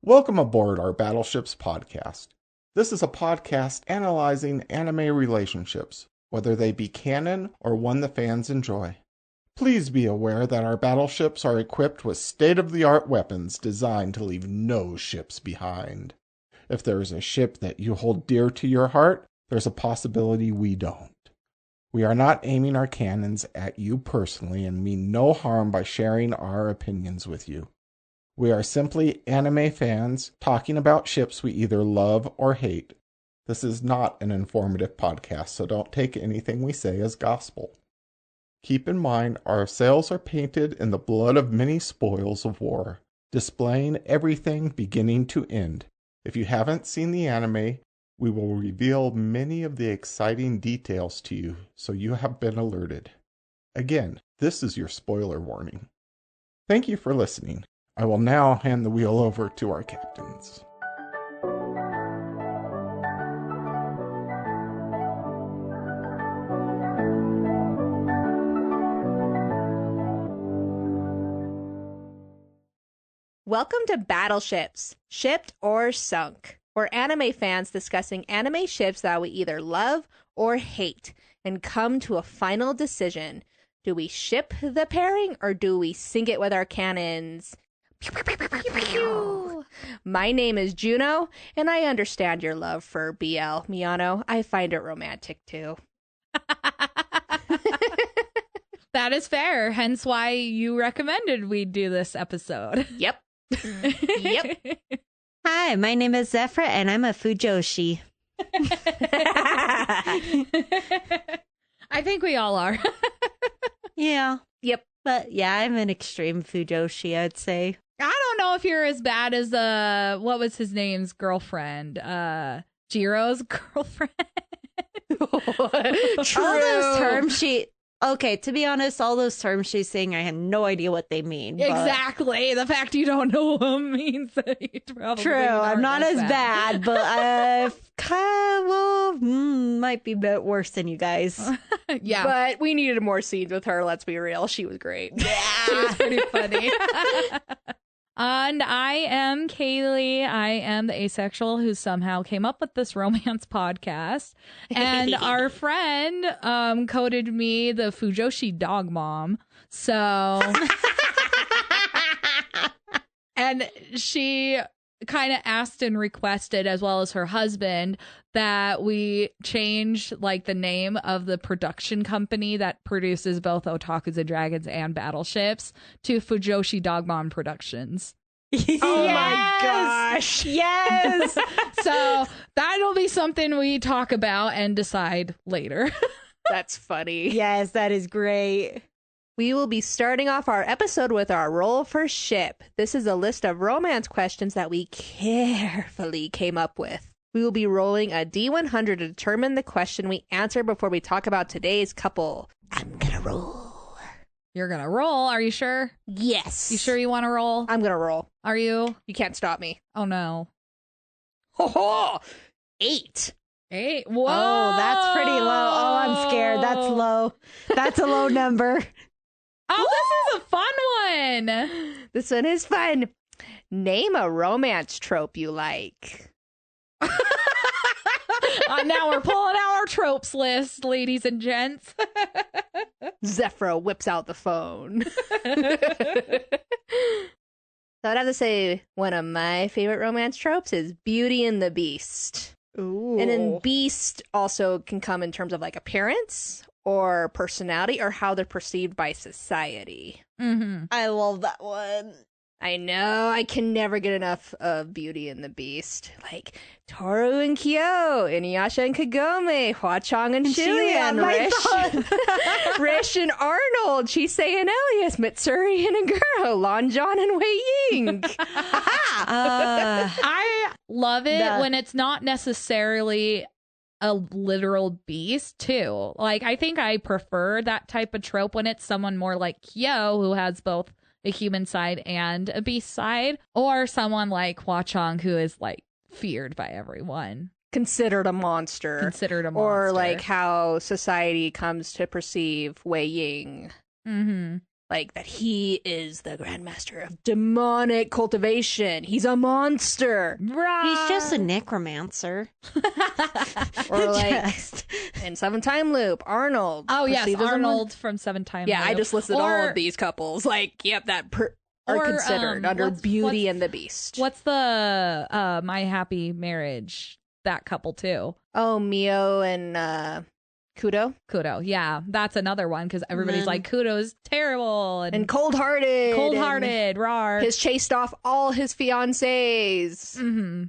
Welcome aboard our Battleships podcast. This is a podcast analyzing anime relationships, whether they be canon or one the fans enjoy. Please be aware that our battleships are equipped with state-of-the-art weapons designed to leave no ships behind. If there is a ship that you hold dear to your heart, there's a possibility we don't. We are not aiming our cannons at you personally and mean no harm by sharing our opinions with you. We are simply anime fans talking about ships we either love or hate. This is not an informative podcast, so don't take anything we say as gospel. Keep in mind, our sails are painted in the blood of many spoils of war, displaying everything beginning to end. If you haven't seen the anime, we will reveal many of the exciting details to you, so you have been alerted. Again, this is your spoiler warning. Thank you for listening. I will now hand the wheel over to our captains. Welcome to Battleships, Shipped or Sunk. We're anime fans discussing anime ships that we either love or hate and come to a final decision. Do we ship the pairing or do we sink it with our cannons? Pew, pew, pew, pew, pew, pew. My name is Juno, and I understand your love for BL, Miyano. I find it romantic too. That is fair, hence why you recommended we do this episode. Yep. Yep. Hi, my name is Zephyr, and I'm a Fujoshi. I think we all are. Yeah. Yep. But yeah, I'm an extreme Fujoshi, I'd say. I don't know if you're as bad as what was his name's girlfriend? Jiro's girlfriend. True. All those terms okay, to be honest, all those terms she's saying, I have no idea what they mean. Exactly. The fact you don't know them means that you probably True, I'm not as bad, but I've might be a bit worse than you guys. Yeah. But we needed more scenes with her, let's be real. She was great. Yeah. She was pretty funny. And I am Kaylee. I am the asexual who somehow came up with this romance podcast. And our friend coded me the Fujoshi dog mom. So, and she kind of asked and requested, as well as her husband, that we change like the name of the production company that produces both Otakus and Dragons and Battleships to Fujoshi Dogmon Productions. Oh my gosh. Yes. So that'll be something we talk about and decide later. That's funny. Yes, that is great. We will be starting off our episode with our roll for ship. This is a list of romance questions that we carefully came up with. We will be rolling a D100 to determine the question we answer before we talk about today's couple. I'm gonna roll. You're gonna roll? Are you sure? Yes. You sure you want to roll? I'm gonna roll. Are you? You can't stop me. Oh no. Ho ho! 8. 8. Whoa. Oh, that's pretty low. Oh, I'm scared. That's low. That's a low number. Oh, this is a fun one. This one is fun. Name a romance trope you like. Now we're pulling out our tropes list, ladies and gents. Zephyr whips out the phone. So I'd have to say one of my favorite romance tropes is Beauty and the Beast. Ooh. And then Beast also can come in terms of like appearance or personality or how they're perceived by society. Mm-hmm. I love that one. I know, I can never get enough of Beauty and the Beast. Like Toru and Kyo, Inuyasha and Kagome, Hwa-Chang and Shilian, Rish and Arnold, Chisei and Elias, Mitsuri and Aguro, Lanjan and Wei Ying. I love it when it's not necessarily a literal beast too. Like I think I prefer that type of trope when it's someone more like Kyo who has both a human side and a beast side, or someone like Hwa-Chang who is like feared by everyone. Considered a monster. Or like how society comes to perceive Wei Ying. Mm-hmm. like that he is the grandmaster of demonic cultivation. He's a monster. He's just a necromancer. Or like in Seven Time Loop, Arnold. Oh yes, perceived as a Arnold from Seven Time Yeah, Loop. I just listed all of these couples. Like, yep, are considered under Beauty and the Beast. What's the My Happy Marriage? That couple too. Oh, Mio and Kudo. Kudo, yeah, that's another one because everybody's like Kudo's terrible and cold-hearted. Cold-hearted, rawr. Has chased off all his fiancés. Mm-hmm.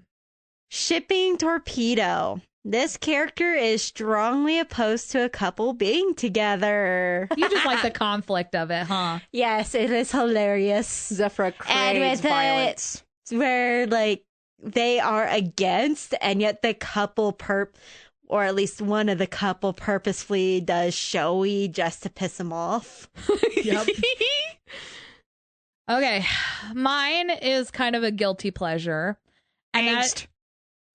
Shipping Torpedo. This character is strongly opposed to a couple being together. You just like the conflict of it, huh? Yes, it is hilarious. Zephyra craves violence. Where like they are against, and yet the couple or at least one of the couple purposefully does showy just to piss him off. Yep. Okay, mine is kind of a guilty pleasure. And Angst.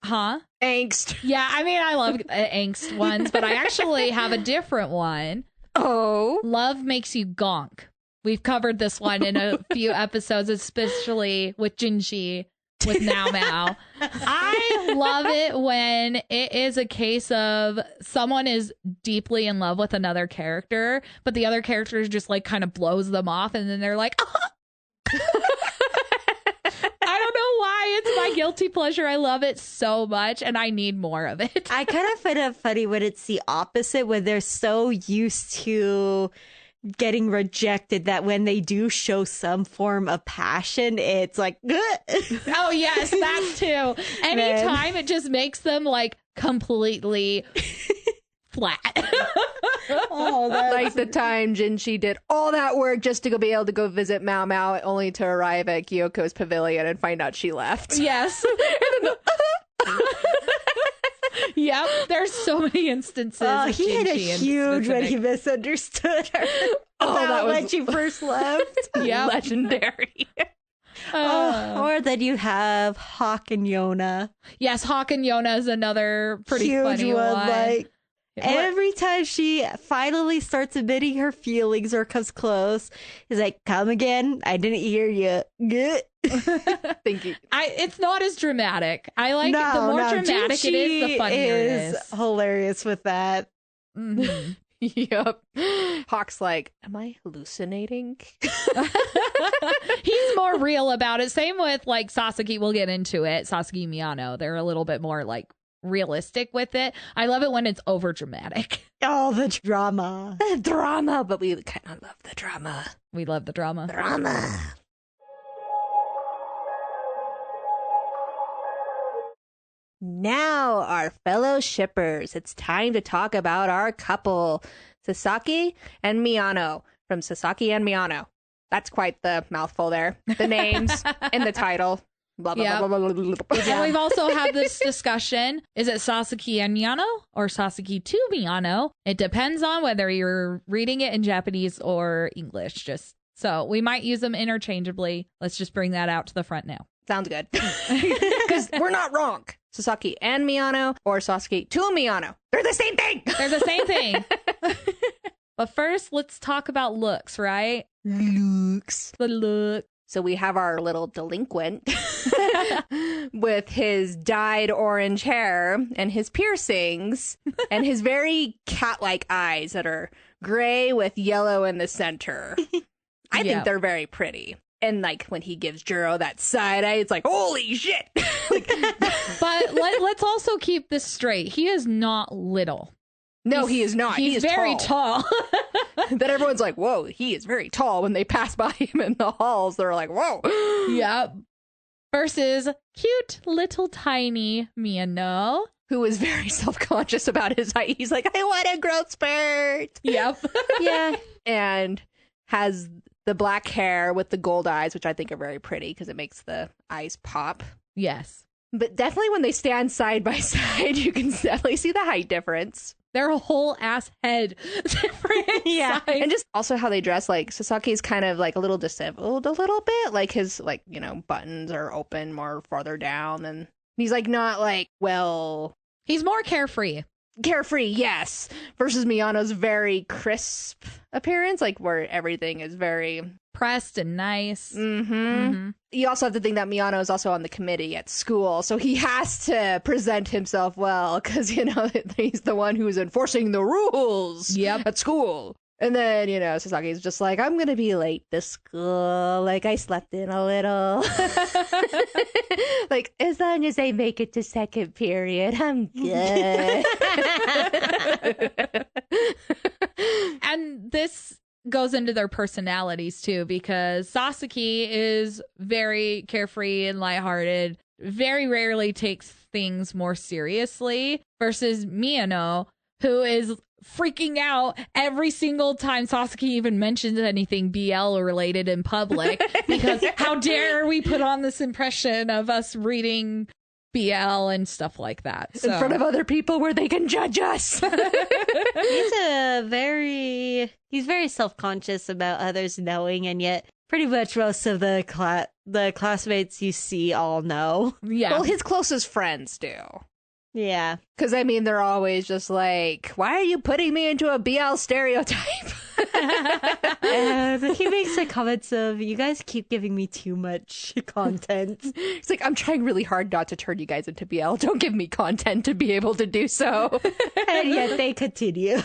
Angst. Yeah, I mean, I love angst ones, but I actually have a different one. Oh. Love makes you gonk. We've covered this one in a few episodes, especially with Jinshi, with Now Mao. I love it when it is a case of someone is deeply in love with another character, but the other character just like kind of blows them off, and then they're like, I don't know why it's my guilty pleasure. I love it so much, and I need more of it. I kind of find it funny when it's the opposite, when they're so used to getting rejected that when they do show some form of passion, it's like, oh yes, that too. Anytime it just makes them like completely flat. Oh, like the time Jinshi did all that work just to go be able to go visit Mao Mao, only to arrive at Gyoko's pavilion and find out she left. Yes. Yep, there's so many instances. He had a huge when he misunderstood her. That was when she first left. Yeah, legendary. Or then you have Hawk and Yona. Yes, Hawk and Yona is another pretty huge funny one. Like every time she finally starts admitting her feelings or comes close, he's like, "Come again? I didn't hear you." Thank you. It's not as dramatic. I like the more dramatic Jinshi it is, the funnier it is. Hilarious with that. Mm-hmm. Yep. Hawk's like, am I hallucinating? He's more real about it. Same with like Sasaki. We'll get into it. Sasaki Miyano. They're a little bit more like realistic with it. I love it when it's over dramatic. Oh, the drama. The drama. But we kind of love the drama. We love the drama. Drama. Now, our fellow shippers, it's time to talk about our couple, Sasaki and Miyano, from Sasaki and Miyano. That's quite the mouthful there. The names and the title. Blah, blah, Yep. blah, blah, blah, blah, blah. And we've also had this discussion. Is it Sasaki and Miyano or Sasaki to Miyano? It depends on whether you're reading it in Japanese or English. So we might use them interchangeably. Let's just bring that out to the front now. Sounds good. Because we're not wrong. Sasaki and Miyano or Sasaki to Miyano. They're the same thing. They're the same thing. But first, let's talk about looks, right? Looks. The look. So we have our little delinquent with his dyed orange hair and his piercings and his very cat-like eyes that are gray with yellow in the center. I think they're very pretty. And like when he gives Juro that side eye, it's like, holy shit. But let's also keep this straight. He is not little. No, he is not. He's He is very tall. That everyone's like, whoa, he is very tall. When they pass by him in the halls, they're like, whoa. Yep. Versus cute little tiny Miyano. Who is very self-conscious about his height. He's like, I want a growth spurt. Yep. Yeah. And has the black hair with the gold eyes, which I think are very pretty because it makes the eyes pop. Yes. But definitely when they stand side by side, you can definitely see the height difference. They're a whole ass head different. Yeah. size. And just also how they dress, like Sasaki's kind of like a little disheveled a little bit. Like his like, buttons are open more farther down, and he's like not like, well, he's more carefree. carefree, yes, versus Miyano's very crisp appearance, like where everything is very pressed and nice. You also have to think that Miyano is also on the committee at school, so he has to present himself well because, he's the one who's enforcing the rules at school. And then, Sasaki's just like, I'm going to be late to school. Like, I slept in a little. Like, as long as I make it to second period, I'm good. And this goes into their personalities, too, because Sasaki is very carefree and lighthearted, very rarely takes things more seriously, versus Miyano, who is freaking out every single time Sasaki even mentions anything BL related in public, because how dare we put on this impression of us reading BL and stuff like that in front of other people where they can judge us. He's very self-conscious about others knowing, and yet pretty much most of the classmates you see all know. Yeah. Well, his closest friends do. Yeah. Because, they're always just like, why are you putting me into a BL stereotype? And he makes the comments of, you guys keep giving me too much content. It's like, I'm trying really hard not to turn you guys into BL. Don't give me content to be able to do so. And yet they continue.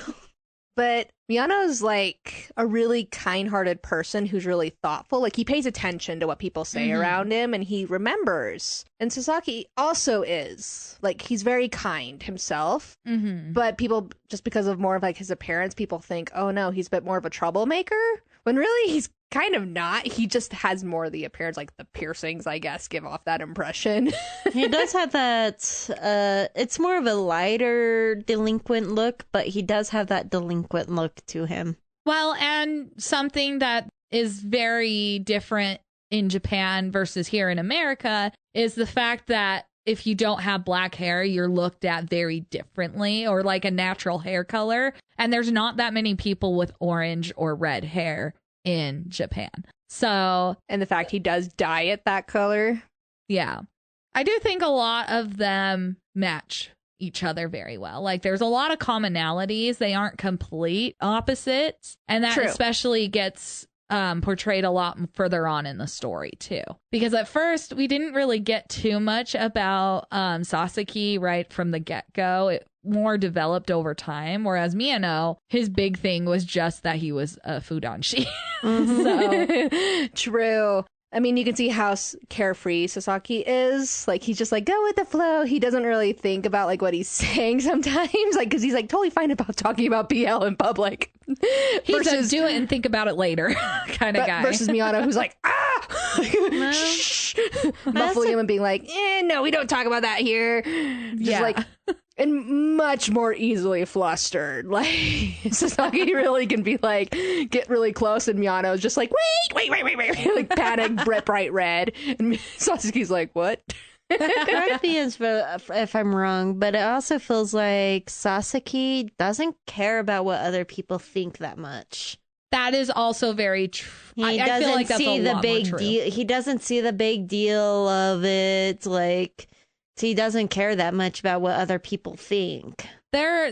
But Miyano's like a really kind-hearted person who's really thoughtful. Like, he pays attention to what people say around him, and he remembers. And Sasaki also is. Like, he's very kind himself. But people, just because of more of like his appearance, people think, oh no, he's a bit more of a troublemaker. When really he's kind of not. He just has more of the appearance, like the piercings, I guess, give off that impression. He does have that, it's more of a lighter delinquent look, but he does have that delinquent look to him. Well, and something that is very different in Japan versus here in America is the fact that if you don't have black hair, you're looked at very differently, or like a natural hair color. And there's not that many people with orange or red hair in Japan. So, and the fact he does dye it that color. Yeah. I do think a lot of them match each other very well. Like, there's a lot of commonalities. They aren't complete opposites. And that especially gets portrayed a lot further on in the story too, because at first we didn't really get too much about Sasaki right from the get-go. It more developed over time, whereas Miyano, his big thing was just that he was a fudanshi. So true. I mean, you can see how carefree Sasaki is. Like, he's just like, go with the flow. He doesn't really think about like what he's saying sometimes, like, because he's like totally fine about talking about BL in public. He's a do it and think about it later kind of guy. Versus Miyano, who's like, muffling him and being like, no, we don't talk about that here. Just like, and much more easily flustered. Like, Sasaki really can be like, get really close, and Miyano's just like, wait, like panic, bright red. And Sasaki's like, what? Correct me if I'm wrong, but it also feels like Sasaki doesn't care about what other people think that much. That is also very true. He doesn't see the big deal. He doesn't see the big deal of it. Like, he doesn't care that much about what other people think. There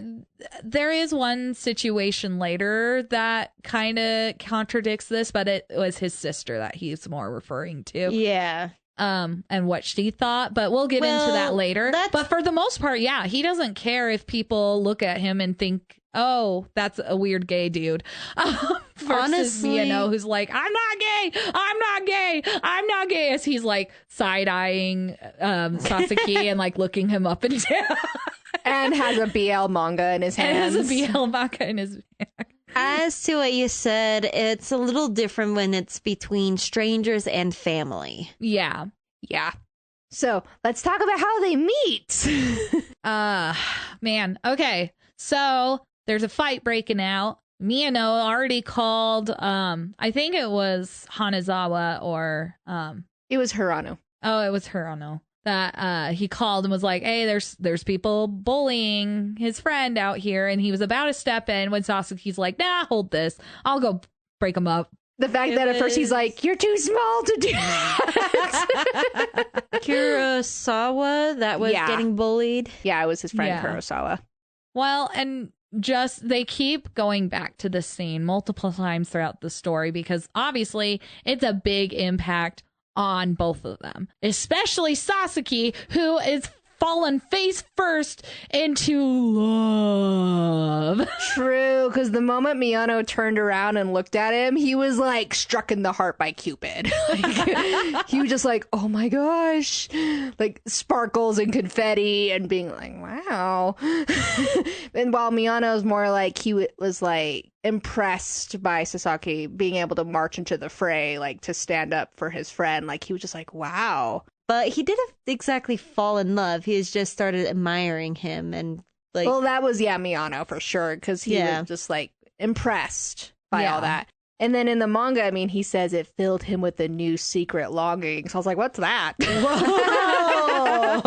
is one situation later that kind of contradicts this, but it was his sister that he's more referring to. Yeah. And what she thought, but we'll get into that later. But for the most part, yeah, he doesn't care if people look at him and think, oh, that's a weird gay dude. Versus Miyano, who's like, I'm not gay, as he's like side-eyeing Sasaki and like looking him up and down. And has a BL manga in his hands. As to what you said, it's a little different when it's between strangers and family. Yeah. So let's talk about how they meet. Man. Okay. So there's a fight breaking out. Miyano already called, I think it was Hanazawa or... It was Hirano. Oh, it was Hirano. That he called and was like, hey, there's people bullying his friend out here. And he was about to step in when Sasaki's like, nah, hold this. I'll go break him up. The fact that at first he's like, you're too small to do that. Kurosawa, that was getting bullied. Yeah, it was his friend Kurosawa. Well, and just they keep going back to this scene multiple times throughout the story because obviously it's a big impact on both of them, especially Sasaki, who is fallen face first into love. True, because the moment Miyano turned around and looked at him, he was like struck in the heart by Cupid. Like, he was just like, oh my gosh, like sparkles and confetti and being like, wow. And while Miyano's more like, he was like impressed by Sasaki being able to march into the fray, like to stand up for his friend. Like he was just like, wow. But he didn't exactly fall in love. He has just started admiring him and like. Well, that was Miyano for sure because he was just like impressed by all that. And then in the manga, I mean, he says it filled him with a new secret longing. So I was like, what's that? Whoa!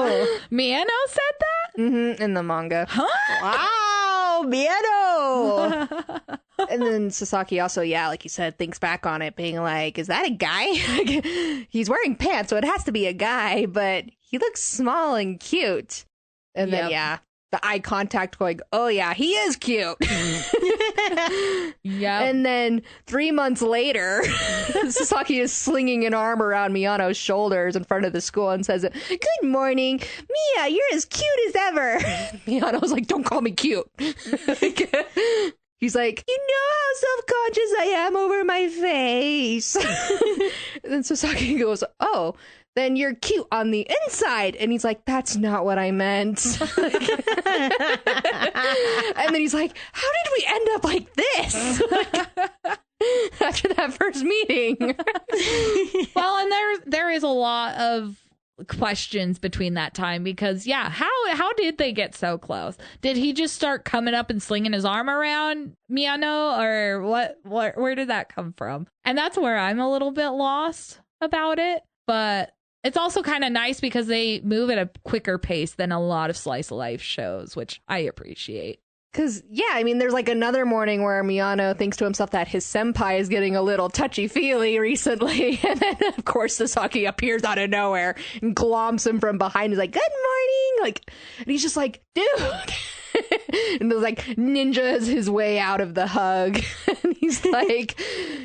Miyano said that? In the manga. Huh? Wow, Miyano! And then Sasaki also, like you said, thinks back on it being like, is that a guy? Like, he's wearing pants, so it has to be a guy, but he looks small and cute. And then, the eye contact going, oh yeah, he is cute. Yeah. And then 3 months later, Sasaki is slinging an arm around Miyano's shoulders in front of the school and says, good morning, Mia, you're as cute as ever. Miyano's like, don't call me cute. He's like, you know how self-conscious I am over my face. And then Sasaki goes, oh, then you're cute on the inside. And he's like, that's not what I meant. And then he's like, how did we end up like this? After that first meeting. Well, and there is a lot of questions between that time because how did they get so close? Did he just start coming up and slinging his arm around Miyano, or what where did that come from? And that's where I'm a little bit lost about it, but it's also kind of nice because they move at a quicker pace than a lot of slice of life shows, which I appreciate. Because, I mean, there's like another morning where Miyano thinks to himself that his senpai is getting a little touchy-feely recently. And then, of course, Sasaki appears out of nowhere and gloms him from behind. He's like, good morning. Like, and he's just like, dude. And there's like ninjas his way out of the hug. And he's like,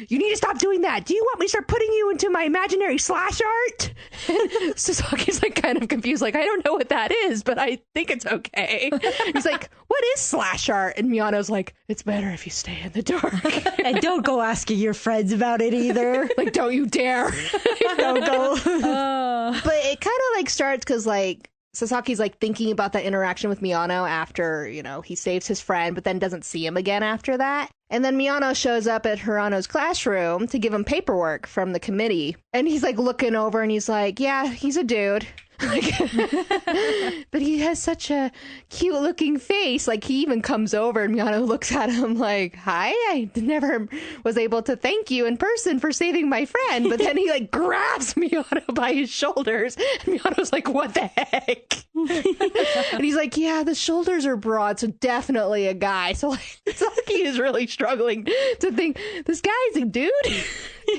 you need to stop doing that. Do you want me to start putting you into my imaginary slash art? And Sasaki's like kind of confused, like, I don't know what that is, but I think it's okay. He's like, what is slash art? And Miyano's like, it's better if you stay in the dark. And don't go asking your friends about it either. Like, don't you dare. Don't go. But it kind of like starts because like Sasaki's like thinking about that interaction with Miyano after, he saves his friend, but then doesn't see him again after that. And then Miyano shows up at Hirano's classroom to give him paperwork from the committee. And he's like looking over and he's like, yeah, he's a dude. Like, but he has such a cute looking face. Like he even comes over and Miyano looks at him like, hi, I never was able to thank you in person for saving my friend. But then he like grabs Miyano by his shoulders and Miyano's like, what the heck? And he's like, yeah, the shoulders are broad, so definitely a guy. So like Saki is really struggling to think this guy's a dude.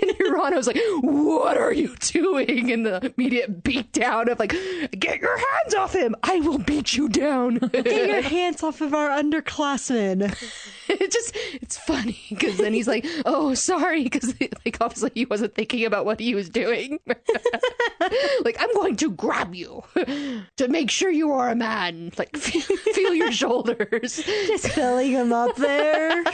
And Hirano's like, what are you doing? And the immediate beat down of like, get your hands off him. I will beat you down. Get your hands off of our underclassmen. It's funny because then he's like, oh, sorry. Because like obviously he wasn't thinking about what he was doing. Like, I'm going to grab you to make sure you are a man. Like, feel your shoulders. Just filling him up there.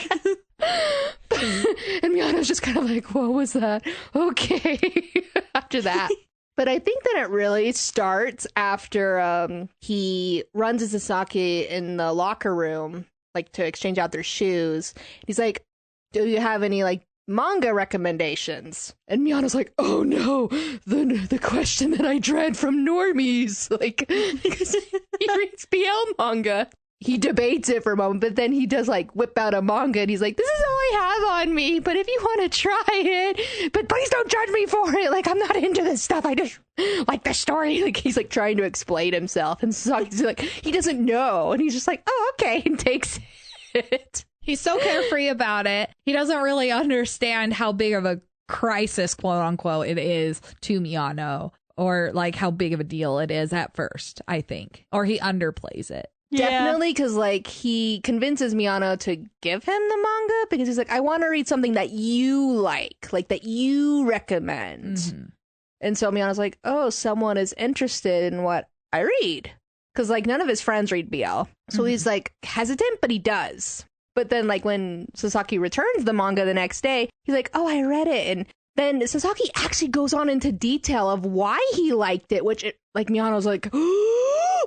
And Miyano's just kind of like, what was that? Okay. After that. But I think that it really starts after he runs into Sasaki in the locker room, like to exchange out their shoes. He's like, do you have any like manga recommendations? And Miyano's like, oh no, the question that I dread from normies. Like, because he reads BL manga. He debates it for a moment, but then he does like whip out a manga and he's like, this is all I have on me, but if you want to try it, but please don't judge me for it. Like, I'm not into this stuff. I just like the story. Like, he's like trying to explain himself. And Sasaki's like, he doesn't know. And he's just like, oh, okay. And takes it. He's so carefree about it. He doesn't really understand how big of a crisis, quote unquote, it is to Miyano, or like how big of a deal it is at first, I think. Or he underplays it. Definitely, because like he convinces Miyano to give him the manga because he's like, I want to read something that you like that you recommend. Mm-hmm. And so Miyano's like, oh, someone is interested in what I read. Because like none of his friends read BL. So he's like hesitant, but he does. But then like when Sasaki returns the manga the next day, he's like, oh, I read it. And then Sasaki actually goes on into detail of why he liked it, which like Miyano's like,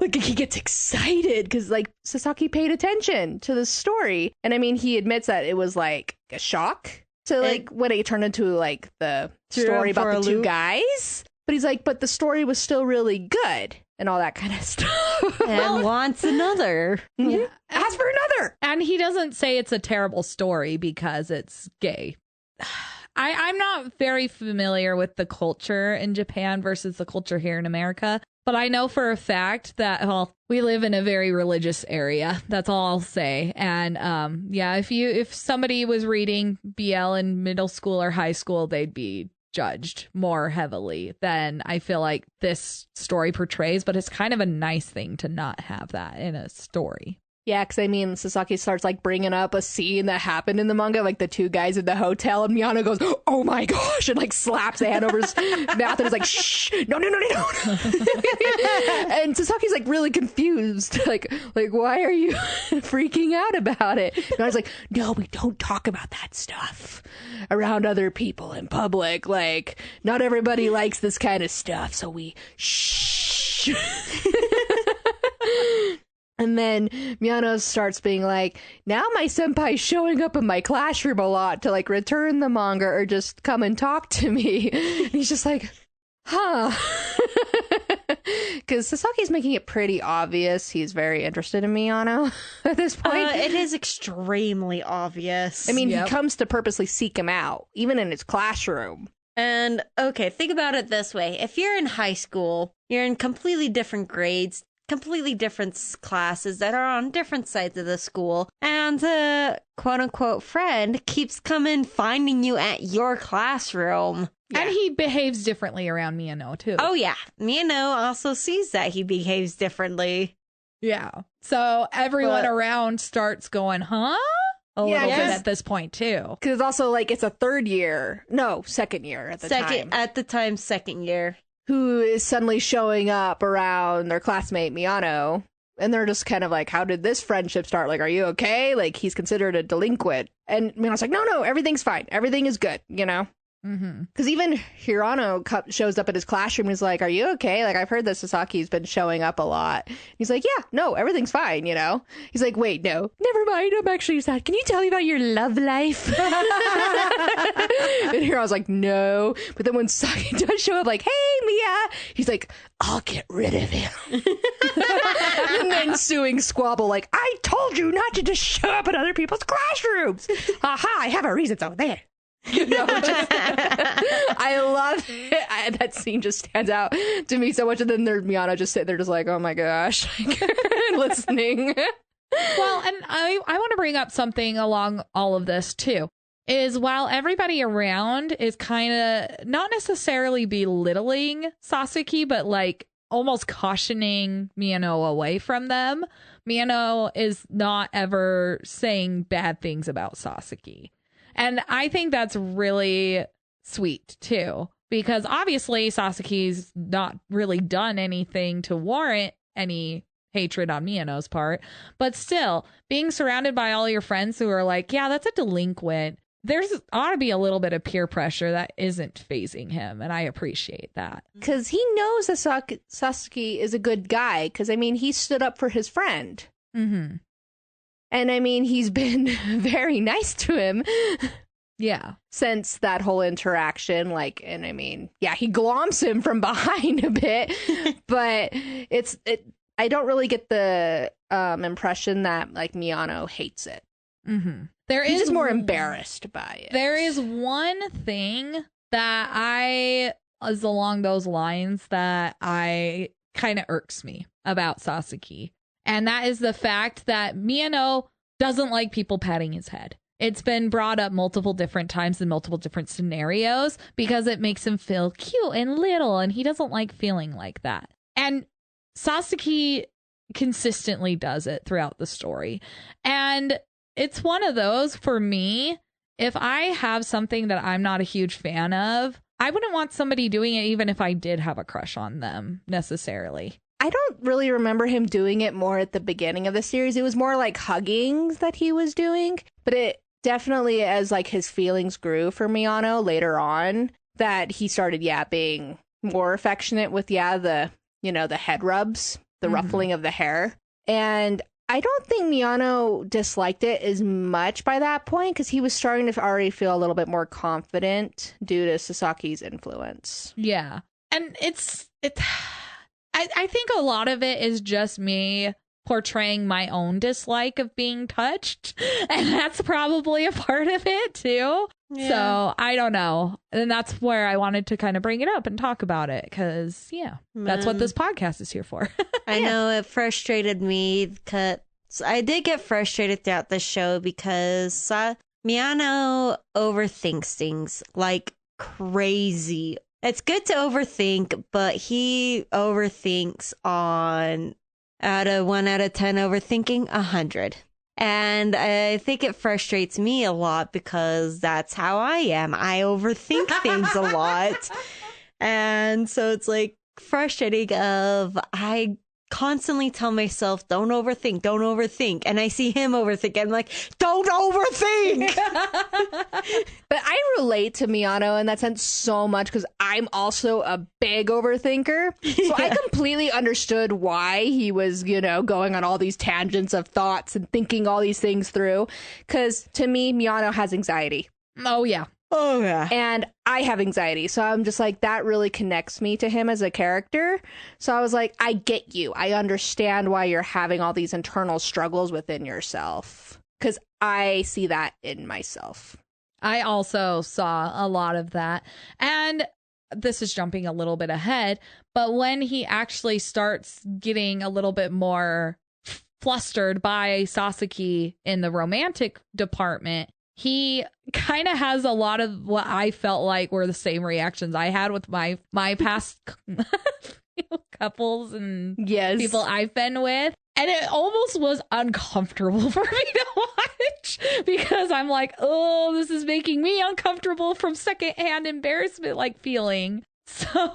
like he gets excited because like Sasaki paid attention to the story. And I mean, he admits that it was like a shock to like when it turned into like the story about the two guys. But he's like, but the story was still really good and all that kind of stuff. And wants another. Yeah. Ask for another. And he doesn't say it's a terrible story because it's gay. I'm not very familiar with the culture in Japan versus the culture here in America, but I know for a fact that, well, we live in a very religious area. That's all I'll say. And yeah, if somebody was reading BL in middle school or high school, they'd be judged more heavily than I feel like this story portrays, but it's kind of a nice thing to not have that in a story. Yeah, because I mean, Sasaki starts like bringing up a scene that happened in the manga, like the two guys in the hotel, and Miyano goes, "Oh my gosh!" and like slaps a hand over his mouth and is like, "Shh, no." And Sasaki's like really confused, like why are you freaking out about it? And I was like, "No, we don't talk about that stuff around other people in public. Like, not everybody likes this kind of stuff, so we shh." And then Miyano starts being like, now my senpai's showing up in my classroom a lot to like return the manga or just come and talk to me. And he's just like, huh. Because Sasaki's making it pretty obvious he's very interested in Miyano at this point. It is extremely obvious. I mean, he comes to purposely seek him out, even in his classroom. And okay, think about it this way. If you're in high school, you're in completely different grades, completely different classes that are on different sides of the school, and a quote-unquote friend keeps coming finding you at your classroom. Yeah. And he behaves differently around Miyano, too. Oh, yeah. Miyano also sees that he behaves differently. Yeah. So everyone around starts going, huh? A little bit at this point, too. Because it's also like it's a second year at the time. At the time, second year. Who is suddenly showing up around their classmate Miyano, and they're just kind of like, how did this friendship start? Like, are you okay? Like, he's considered a delinquent. And Miyano's like, no, everything's fine. Everything is good, you know? Because even Hirano shows up at his classroom and is like, are you okay? Like, I've heard that Sasaki's been showing up a lot. He's like, yeah, no, everything's fine, you know? He's like, wait, no, never mind. I'm actually sad. Can you tell me about your love life? And Hirano's like, no. But then when Sasaki does show up, like, hey, Mia, he's like, I'll get rid of him. And then ensuing squabble, like, I told you not to just show up in other people's classrooms. Aha, I have a reason, so there. You know, I love it. That scene just stands out to me so much. And then there's Miyano just sitting there just like, oh my gosh, listening. Well, and I want to bring up something along all of this too, is while everybody around is kind of not necessarily belittling Sasaki, but like almost cautioning Miyano away from them, Miyano is not ever saying bad things about Sasaki. And I think that's really sweet, too, because obviously Sasaki's not really done anything to warrant any hatred on Miyano's part. But still, being surrounded by all your friends who are like, yeah, that's a delinquent. There's ought to be a little bit of peer pressure that isn't phasing him. And I appreciate that. Because he knows that Sasaki is a good guy. Because, I mean, he stood up for his friend. Mm-hmm. And I mean, he's been very nice to him. Yeah. Since that whole interaction. Like, and I mean, yeah, he gloms him from behind a bit. But I don't really get the impression that, like, Miyano hates it. Mm-hmm. He's just more embarrassed by it. There is one thing that is along those lines that I kind of irks me about Sasaki. And that is the fact that Miyano doesn't like people patting his head. It's been brought up multiple different times in multiple different scenarios because it makes him feel cute and little, and he doesn't like feeling like that. And Sasaki consistently does it throughout the story. And it's one of those for me, if I have something that I'm not a huge fan of, I wouldn't want somebody doing it even if I did have a crush on them necessarily. I don't really remember him doing it more at the beginning of the series. It was more like huggings that he was doing, but it definitely, as like his feelings grew for Miyano later on, that he started, being more affectionate with, the head rubs, the ruffling of the hair. And I don't think Miyano disliked it as much by that point because he was starting to already feel a little bit more confident due to Sasaki's influence. Yeah. And I think a lot of it is just me portraying my own dislike of being touched. And that's probably a part of it too. Yeah. So I don't know. And that's where I wanted to kind of bring it up and talk about it because, that's what this podcast is here for. I know it frustrated me because I did get frustrated throughout the show because Miyano overthinks things like crazy. It's good to overthink, but he overthinks on out of 1 out of 10 overthinking 100. And I think it frustrates me a lot because that's how I am. I overthink things a lot. And so it's like frustrating I constantly tell myself, don't overthink. And I see him overthink. I'm like, don't overthink. But I relate to Miyano in that sense so much because I'm also a big overthinker. So I completely understood why he was, going on all these tangents of thoughts and thinking all these things through. Because to me, Miyano has anxiety. Oh, yeah. Oh, yeah. And I have anxiety. So I'm just like, that really connects me to him as a character. So I was like, I get you. I understand why you're having all these internal struggles within yourself. Because I see that in myself. I also saw a lot of that. And this is jumping a little bit ahead. But when he actually starts getting a little bit more flustered by Sasaki in the romantic department, he kind of has a lot of what I felt like were the same reactions I had with my past couples and people I've been with. And it almost was uncomfortable for me to watch because I'm like, oh, this is making me uncomfortable from secondhand embarrassment like feeling. So,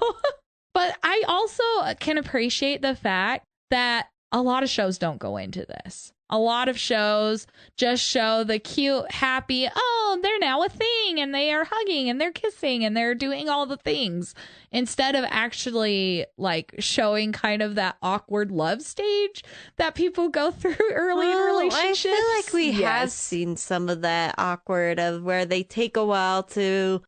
but I also can appreciate the fact that a lot of shows don't go into this. A lot of shows just show the cute, happy, oh, they're now a thing and they are hugging and they're kissing and they're doing all the things instead of actually like showing kind of that awkward love stage that people go through early in relationships. I feel like we have seen some of that awkward of where they take a while to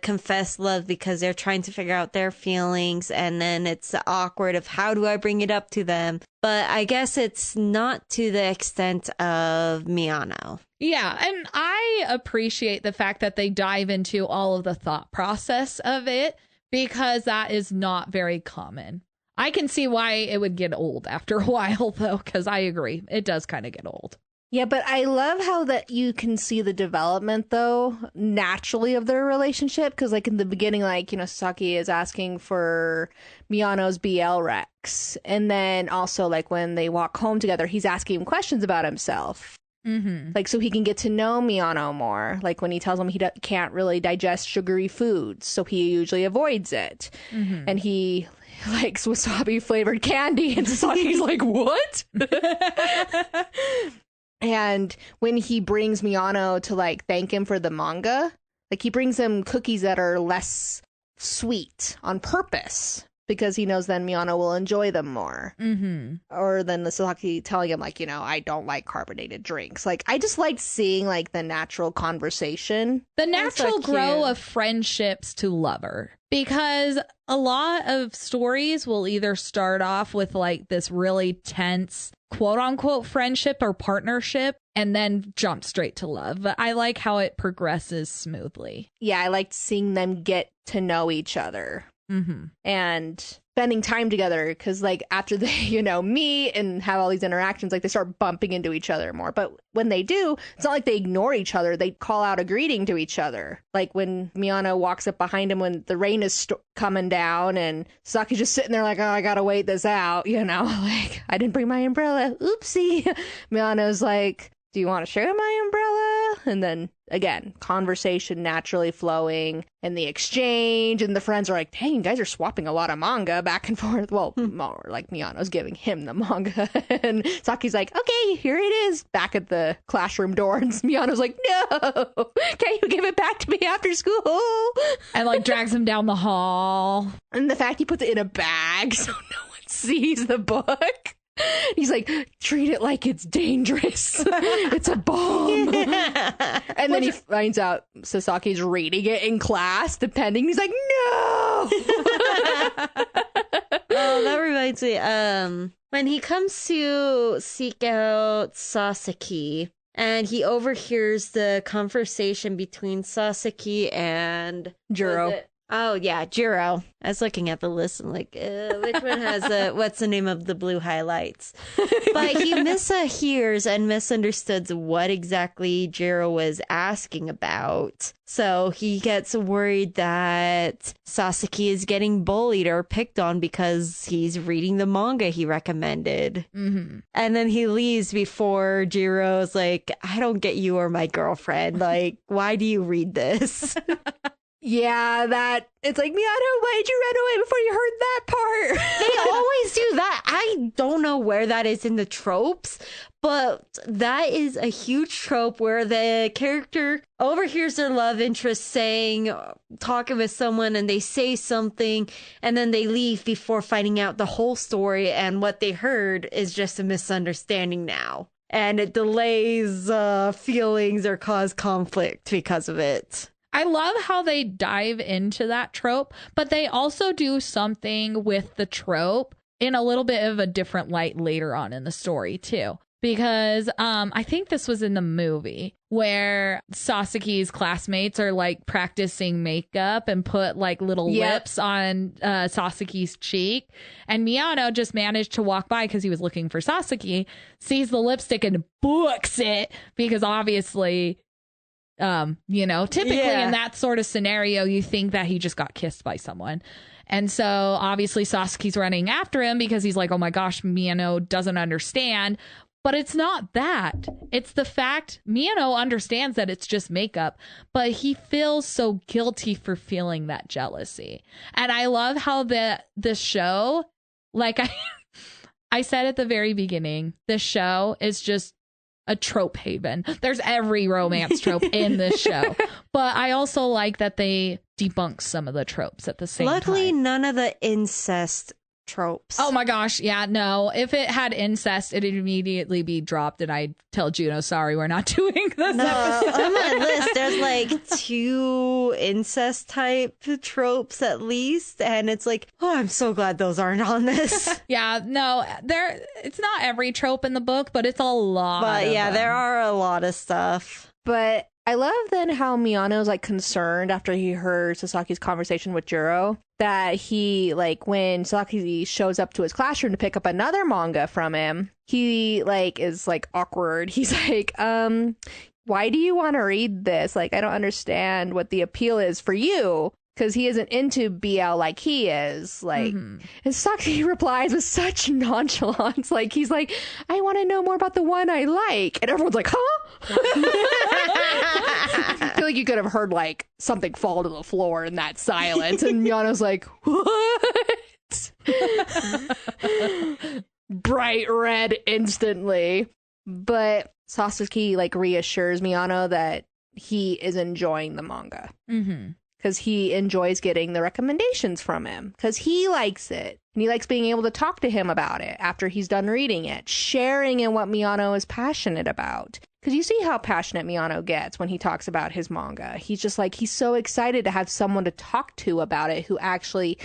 confess love because they're trying to figure out their feelings, and then it's awkward of how do I bring it up to them. But I guess it's not to the extent of Miyano. Yeah, and I appreciate the fact that they dive into all of the thought process of it because that is not very common. I can see why it would get old after a while, though, because I agree. It does kind of get old. Yeah, but I love how that you can see the development, though, naturally of their relationship. Because, like, in the beginning, like, Sasaki is asking for Miyano's BL Rex. And then also, like, when they walk home together, he's asking him questions about himself. Mm-hmm. Like, so he can get to know Miyano more. Like, when he tells him he can't really digest sugary foods, so he usually avoids it. Mm-hmm. And he likes wasabi-flavored candy. And Sasaki's like, what? And when he brings Miyano to, like, thank him for the manga, like, he brings him cookies that are less sweet on purpose because he knows then Miyano will enjoy them more. Mm-hmm. Or then the Sasaki telling him, like, I don't like carbonated drinks. Like, I just liked seeing, like, the natural conversation. The natural grow of friendships to lover. Because a lot of stories will either start off with, like, this really tense quote unquote friendship or partnership and then jump straight to love. But I like how it progresses smoothly. Yeah, I liked seeing them get to know each other. Mm-hmm. And spending time together, because like after they meet and have all these interactions, like they start bumping into each other more. But when they do, it's not like they ignore each other. They call out a greeting to each other, like when Miyano walks up behind him when the rain is coming down, and Sasaki's just sitting there like, oh, I gotta wait this out, like, I didn't bring my umbrella, oopsie. Miyano's like, do you want to share my umbrella? And then again, conversation naturally flowing and the exchange, and the friends are like, dang, you guys are swapping a lot of manga back and forth. Well, more like Miyano's giving him the manga. And Saki's like, okay, here it is, back at the classroom door. And Miyano's like, no, can't you give it back to me after school? And like drags him down the hall. And the fact he puts it in a bag so no one sees the book. He's like, treat it like it's dangerous. It's a bomb. And then he finds out Sasaki's reading it in class, depending. He's like, no. Oh, that reminds me. When he comes to seek out Sasaki, and he overhears the conversation between Sasaki and Juro. Oh, yeah, Juro. I was looking at the list and like, which one has what's the name of the blue highlights? But he mishears and misunderstood what exactly Juro was asking about. So he gets worried that Sasaki is getting bullied or picked on because he's reading the manga he recommended. Mm-hmm. And then he leaves before Jiro's like, I don't get you or my girlfriend. Like, why do you read this? Yeah, it's like, Miyano, why'd you run away before you heard that part? They always do that. I don't know where that is in the tropes, but that is a huge trope where the character overhears their love interest talking with someone, and they say something, and then they leave before finding out the whole story, and what they heard is just a misunderstanding now. And it delays feelings or cause conflict because of it. I love how they dive into that trope, but they also do something with the trope in a little bit of a different light later on in the story, too. Because I think this was in the movie where Sasaki's classmates are like practicing makeup and put like little lips on Sasaki's cheek. And Miyano just managed to walk by because he was looking for Sasaki, sees the lipstick and books it because obviously... typically in that sort of scenario, you think that he just got kissed by someone. And so obviously Sasaki's running after him because he's like, oh my gosh, Miyano doesn't understand. But it's not that. It's the fact Miyano understands that it's just makeup, but he feels so guilty for feeling that jealousy. And I love how this show, like I said at the very beginning, this show is just a trope haven. There's every romance trope in this show. But I also like that they debunk some of the tropes at the same time. Luckily, none of the incest tropes. Oh my gosh, yeah, no. If it had incest, it'd immediately be dropped and I'd tell Juno, sorry, we're not doing this episode. On my list, there's like 2 incest type tropes at least, and it's like, oh, I'm so glad those aren't on this. Yeah, no, it's not every trope in the book, but it's a lot. But yeah, there are a lot of stuff. But I love then how Miyano's like concerned after he heard Sasaki's conversation with Juro, that he, like, when Sasaki shows up to his classroom to pick up another manga from him, he like is like awkward. He's like, why do you want to read this? Like, I don't understand what the appeal is for you. Because he isn't into BL like he is. Like, and Sasaki replies with such nonchalance. Like, he's like, I want to know more about the one I like. And everyone's like, huh? I feel like you could have heard, like, something fall to the floor in that silence. And Miyano's like, what? Bright red instantly. But Sasaki, like, reassures Miyano that he is enjoying the manga. Mm-hmm. Because he enjoys getting the recommendations from him. Because he likes it. And he likes being able to talk to him about it after he's done reading it. Sharing in what Miyano is passionate about. Because you see how passionate Miyano gets when he talks about his manga. He's just like, he's so excited to have someone to talk to about it who actually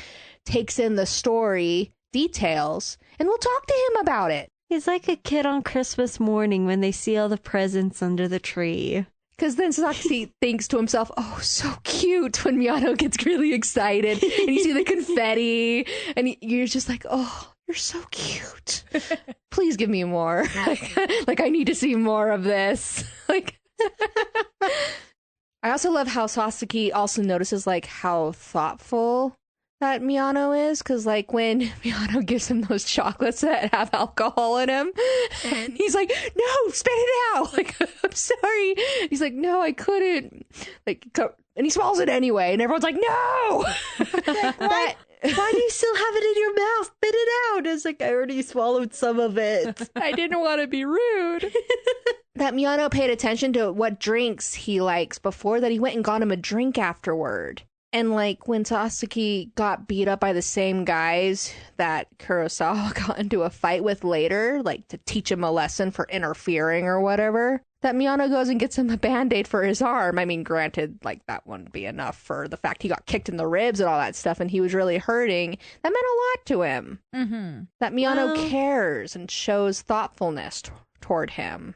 takes in the story details and will talk to him about it. He's like a kid on Christmas morning when they see all the presents under the tree. Because then Sasaki thinks to himself, oh, so cute, when Miyano gets really excited and you see the confetti and you're just like, oh, you're so cute. Please give me more. Like I need to see more of this. Like, I also love how Sasaki also notices like how thoughtful that Miyano is, because like when Miyano gives him those chocolates that have alcohol in them, and he's like, no, spit it out, like, I'm sorry, he's like, no, I couldn't, like, and he swallows it anyway, and everyone's like, no. Why do you still have it in your mouth? Spit it out. It's like, I already swallowed some of it. I didn't want to be rude. That Miyano paid attention to what drinks he likes before that he went and got him a drink afterward. And like when Sasaki got beat up by the same guys that Kurosawa got into a fight with later, like to teach him a lesson for interfering or whatever, that Miyano goes and gets him a Band-Aid for his arm. I mean, granted, like that wouldn't be enough for the fact he got kicked in the ribs and all that stuff and he was really hurting. That meant a lot to him. Mm-hmm. That Miyano cares and shows thoughtfulness toward him.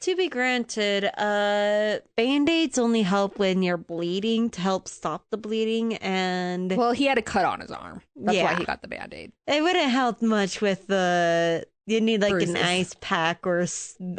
To be granted, Band-Aids only help when you're bleeding to help stop the bleeding, and... Well, he had a cut on his arm. That's why he got the Band-Aid. It wouldn't help much with the... You need like bruises. an ice pack or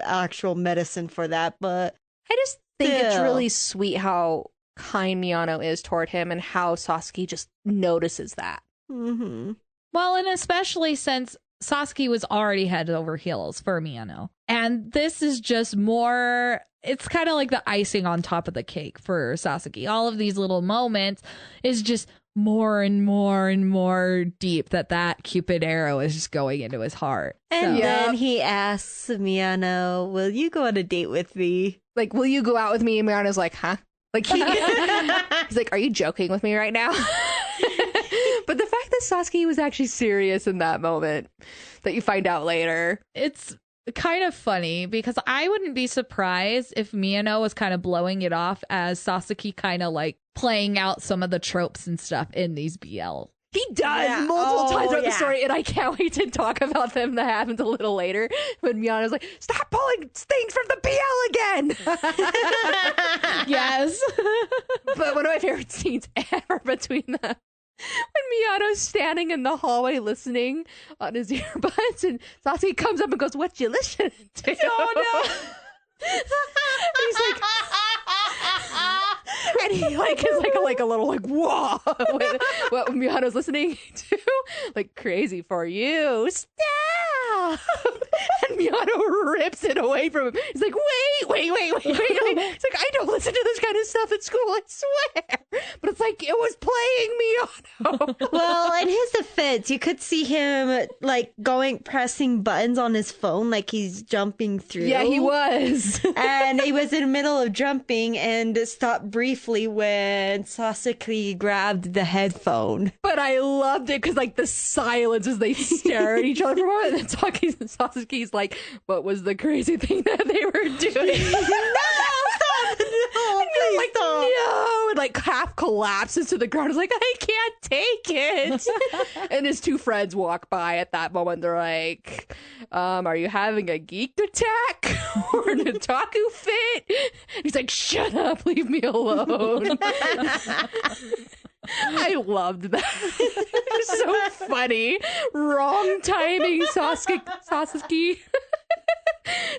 actual medicine for that, but... I just think it's really sweet how kind Miyano is toward him and how Sasaki just notices that. Mm-hmm. Well, and especially since Sasaki was already head over heels for Miyano. And this is just more, it's kind of like the icing on top of the cake for Sasaki. All of these little moments is just more and more and more deep that Cupid arrow is just going into his heart. And then he asks Miyano, will you go on a date with me? Like, will you go out with me? And Miyano's like, huh? Like, he's like, are you joking with me right now? But the fact that Sasaki was actually serious in that moment that you find out later. It's kind of funny because I wouldn't be surprised if Miyano was kind of blowing it off as Sasaki kind of like playing out some of the tropes and stuff in these BL. He does multiple times throughout the story, and I can't wait to talk about them. That happens a little later when Miyano's like, stop pulling things from the BL again. Yes. But one of my favorite scenes ever between them, when Miyano's standing in the hallway listening on his earbuds, and Sasaki comes up and goes, what you listening to? Oh, no. He's like... And he like is like a little like, whoa, what Miyano's listening to, like, crazy for you, stop. And Miyano rips it away from him. He's like, wait. It's like, I don't listen to this kind of stuff at school, I swear. But it's like, it was playing Miyano. Well, in his defense, you could see him like pressing buttons on his phone like he's jumping through. Yeah, he was. And he was in the middle of jumping and stopped briefly when Sasaki grabbed the headphone. But I loved it because like the silence as they stare at each other for a moment, and then Sasaki's like, what was the crazy thing that they were doing? No, and like half collapses to the ground. He's like, I can't take it. And his two friends walk by at that moment. They're like, are you having a geek attack or an otaku fit? And he's like, shut up, leave me alone. I loved that. It was so funny. Wrong timing, Sasaki.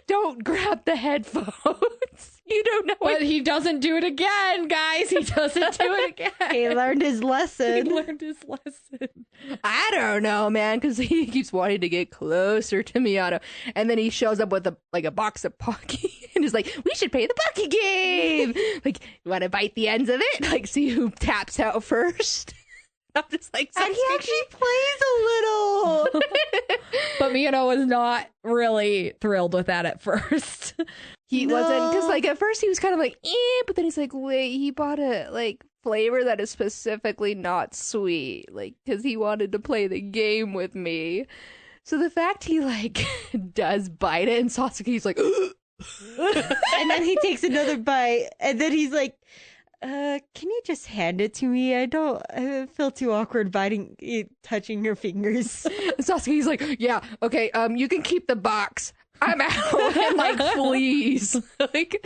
Don't grab the headphones. You don't know. But he doesn't do it again, guys. He doesn't do it again. He learned his lesson. I don't know, man, because he keeps wanting to get closer to Miyano. And then he shows up with a box of Pocky and is like, we should play the Pocky game. Like, you want to bite the ends of it? Like, see who taps out first. I'm just like, and he actually plays a little. But Miyano was not really thrilled with that at first. He wasn't, because like at first he was kind of like, but then he's like, wait, he bought a like flavor that is specifically not sweet, like, because he wanted to play the game with me. So the fact he like does bite it, and Sasaki's like, and then he takes another bite, and then he's like, can you just hand it to me? I feel too awkward touching your fingers. And Sasaki's like, yeah, okay, you can keep the box. I'm out and like flees. Like,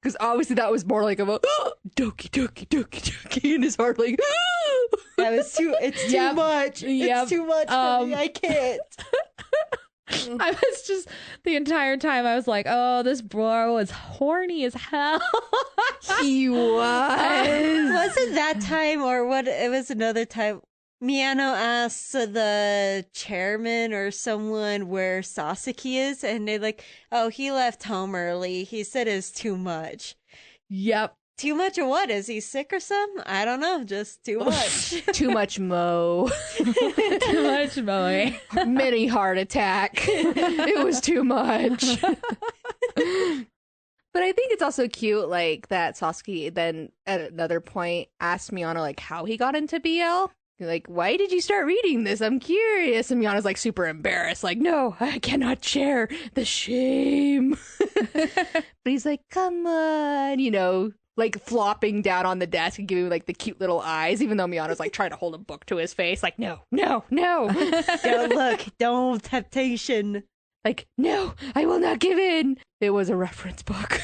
because obviously that was more like of a doki doki doki doki in his heart, like That was too. It's too much. Yep. It's too much for me. I can't. I was just the entire time I was like, oh, this bro is horny as hell. he was. Was it that time or what? It was another time. Miyano asks the chairman or someone where Sasaki is, and they're like, oh, he left home early. He said it's too much. Yep. Too much of what? Is he sick or something? I don't know. Just too much. Too much mo. Too much boy. Mini heart attack. It was too much. But I think it's also cute, like, that Sasaki then at another point asked Miyano, like, how he got into BL. Like, why did you start reading this? I'm curious. And Miyano's like super embarrassed. Like, no, I cannot share the shame. But he's like, come on, you know, like flopping down on the desk and giving like the cute little eyes, even though Miyano's like trying to hold a book to his face. Like, no. Don't look. Don't temptation. Like, no, I will not give in. It was a reference book.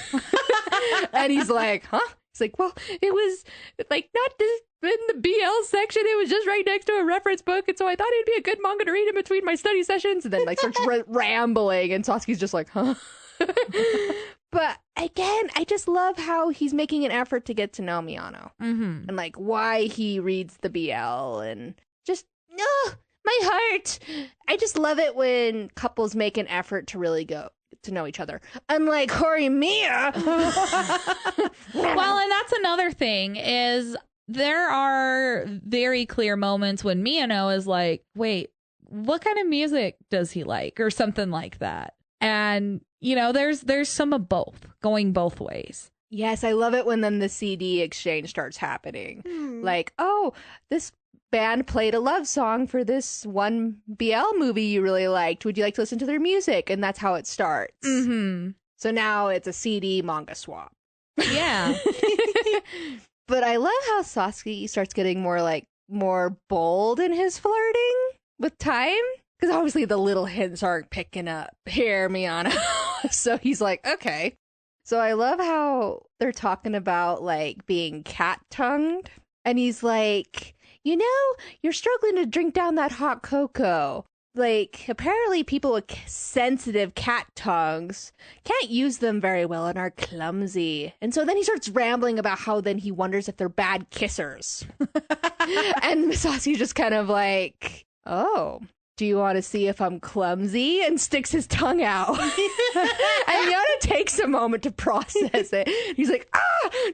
And he's like, huh? He's like, well, it was like not in the BL section. It was just right next to a reference book. And so I thought it'd be a good manga to read in between my study sessions. And then like starts rambling. And Sasuke's just like, huh? But again, I just love how he's making an effort to get to know Miyano. Mm-hmm. And like why he reads the BL and just, my heart. I just love it when couples make an effort to really go to know each other. Unlike Horimiya. Well, and that's another thing is there are very clear moments when Miyano is like, wait, what kind of music does he like? Or something like that. And, you know, there's some of both going both ways. Yes, I love it when then the CD exchange starts happening. Like, oh, this band played a love song for this one BL movie you really liked. Would you like to listen to their music? And that's how it starts. Mm-hmm. So now it's a CD manga swap. Yeah. But I love how Sasaki starts getting more bold in his flirting with time. Because obviously the little hints aren't picking up here, Miyano. So he's like, okay. So I love how they're talking about like being cat-tongued. And he's like, you know, you're struggling to drink down that hot cocoa. Like, apparently people with sensitive cat tongues can't use them very well and are clumsy. And so then he starts rambling about how then he wonders if they're bad kissers. And Sasaki's just kind of like, oh, do you want to see if I'm clumsy? And sticks his tongue out. And Miyano takes a moment to process it. He's like,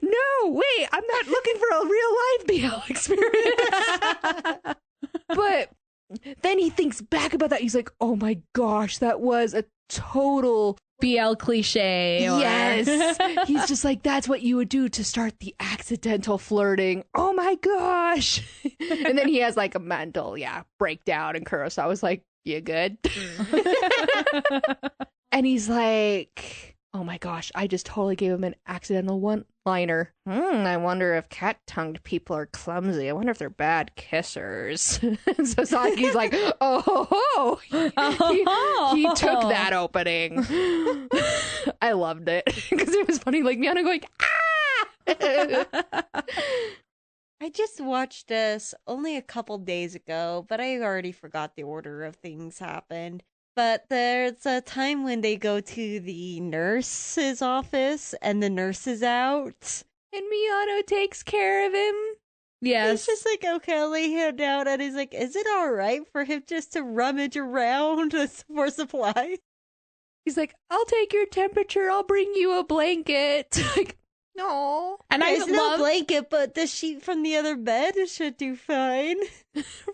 no, wait, I'm not looking for a real life BL experience. But then he thinks back about that. He's like, oh my gosh, that was a total BL cliche. Yes. He's just like, that's what you would do to start the accidental flirting. Oh my gosh. And then he has like a mental, breakdown. And Kurosawa was like, you good? And he's like, oh my gosh, I just totally gave him an accidental one-liner. I wonder if cat-tongued people are clumsy. I wonder if they're bad kissers. And so Sasaki's like, oh, he took that opening. I loved it because it was funny, like Miyano going, I just watched this only a couple days ago, but I already forgot the order of things happened. But there's a time when they go to the nurse's office and the nurse is out. And Miyano takes care of him. Yes. He's just like, okay, I'll lay him down. And he's like, is it all right for him just to rummage around for supplies? He's like, I'll take your temperature. I'll bring you a blanket. Like, no. And there's no blanket, but the sheet from the other bed should do fine.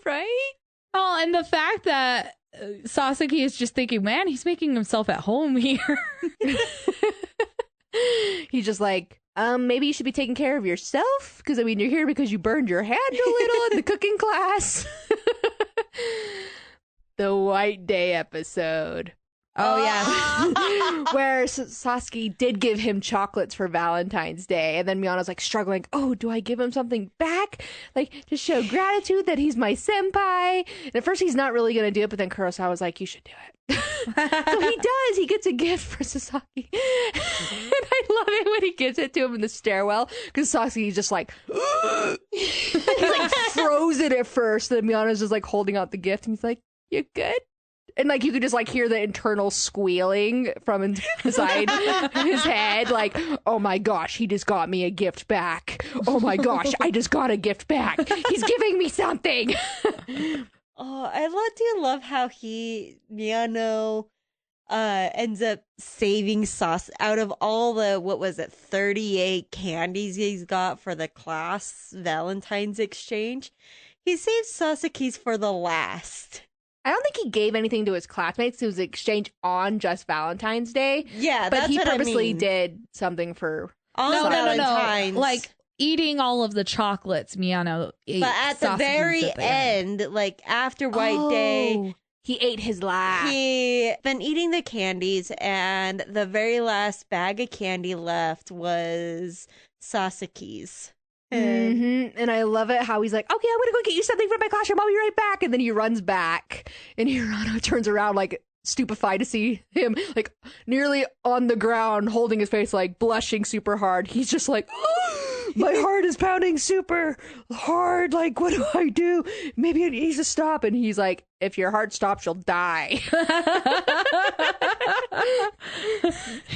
Right? Oh, and the fact that Sasaki is just thinking, man, he's making himself at home here. He's just like, maybe you should be taking care of yourself. Because, I mean, you're here because you burned your hand a little in the cooking class. The White Day episode. Oh, yeah. Where Sasaki did give him chocolates for Valentine's Day. And then Miyano's like struggling. Oh, do I give him something back? Like to show gratitude that he's my senpai. And at first he's not really going to do it. But then Kurosawa was like, you should do it. So he does. He gets a gift for Sasaki. And I love it when he gives it to him in the stairwell. Because Sasaki's just like, he's like frozen at first. And Miyano's just like holding out the gift. And he's like, you good? And like you could just like hear the internal squealing from inside his head, like, oh my gosh, he just got me a gift back. Oh my gosh, I just got a gift back. He's giving me something. Oh, I do love how Miyano ends up saving sauce out of all the, 38 candies he's got for the class Valentine's exchange. He saves Sasaki's for the last. I don't think he gave anything to his classmates. It was an exchange on just Valentine's Day. Yeah, but that's he what purposely I mean. did something for Valentine's. Like eating all of the chocolates, Miyano ate. But at the very end, like after White Day, he ate his last. He been eating the candies, and the very last bag of candy left was Sasaki's. And I love it how he's like, okay, I'm gonna go get you something from my classroom. I'll be right back. And then he runs back, and Hirano turns around like stupefied to see him like nearly on the ground, holding his face, like blushing super hard. He's just like, oh, my heart is pounding super hard. Like, what do I do? Maybe it needs to stop. And he's like, if your heart stops, you'll die.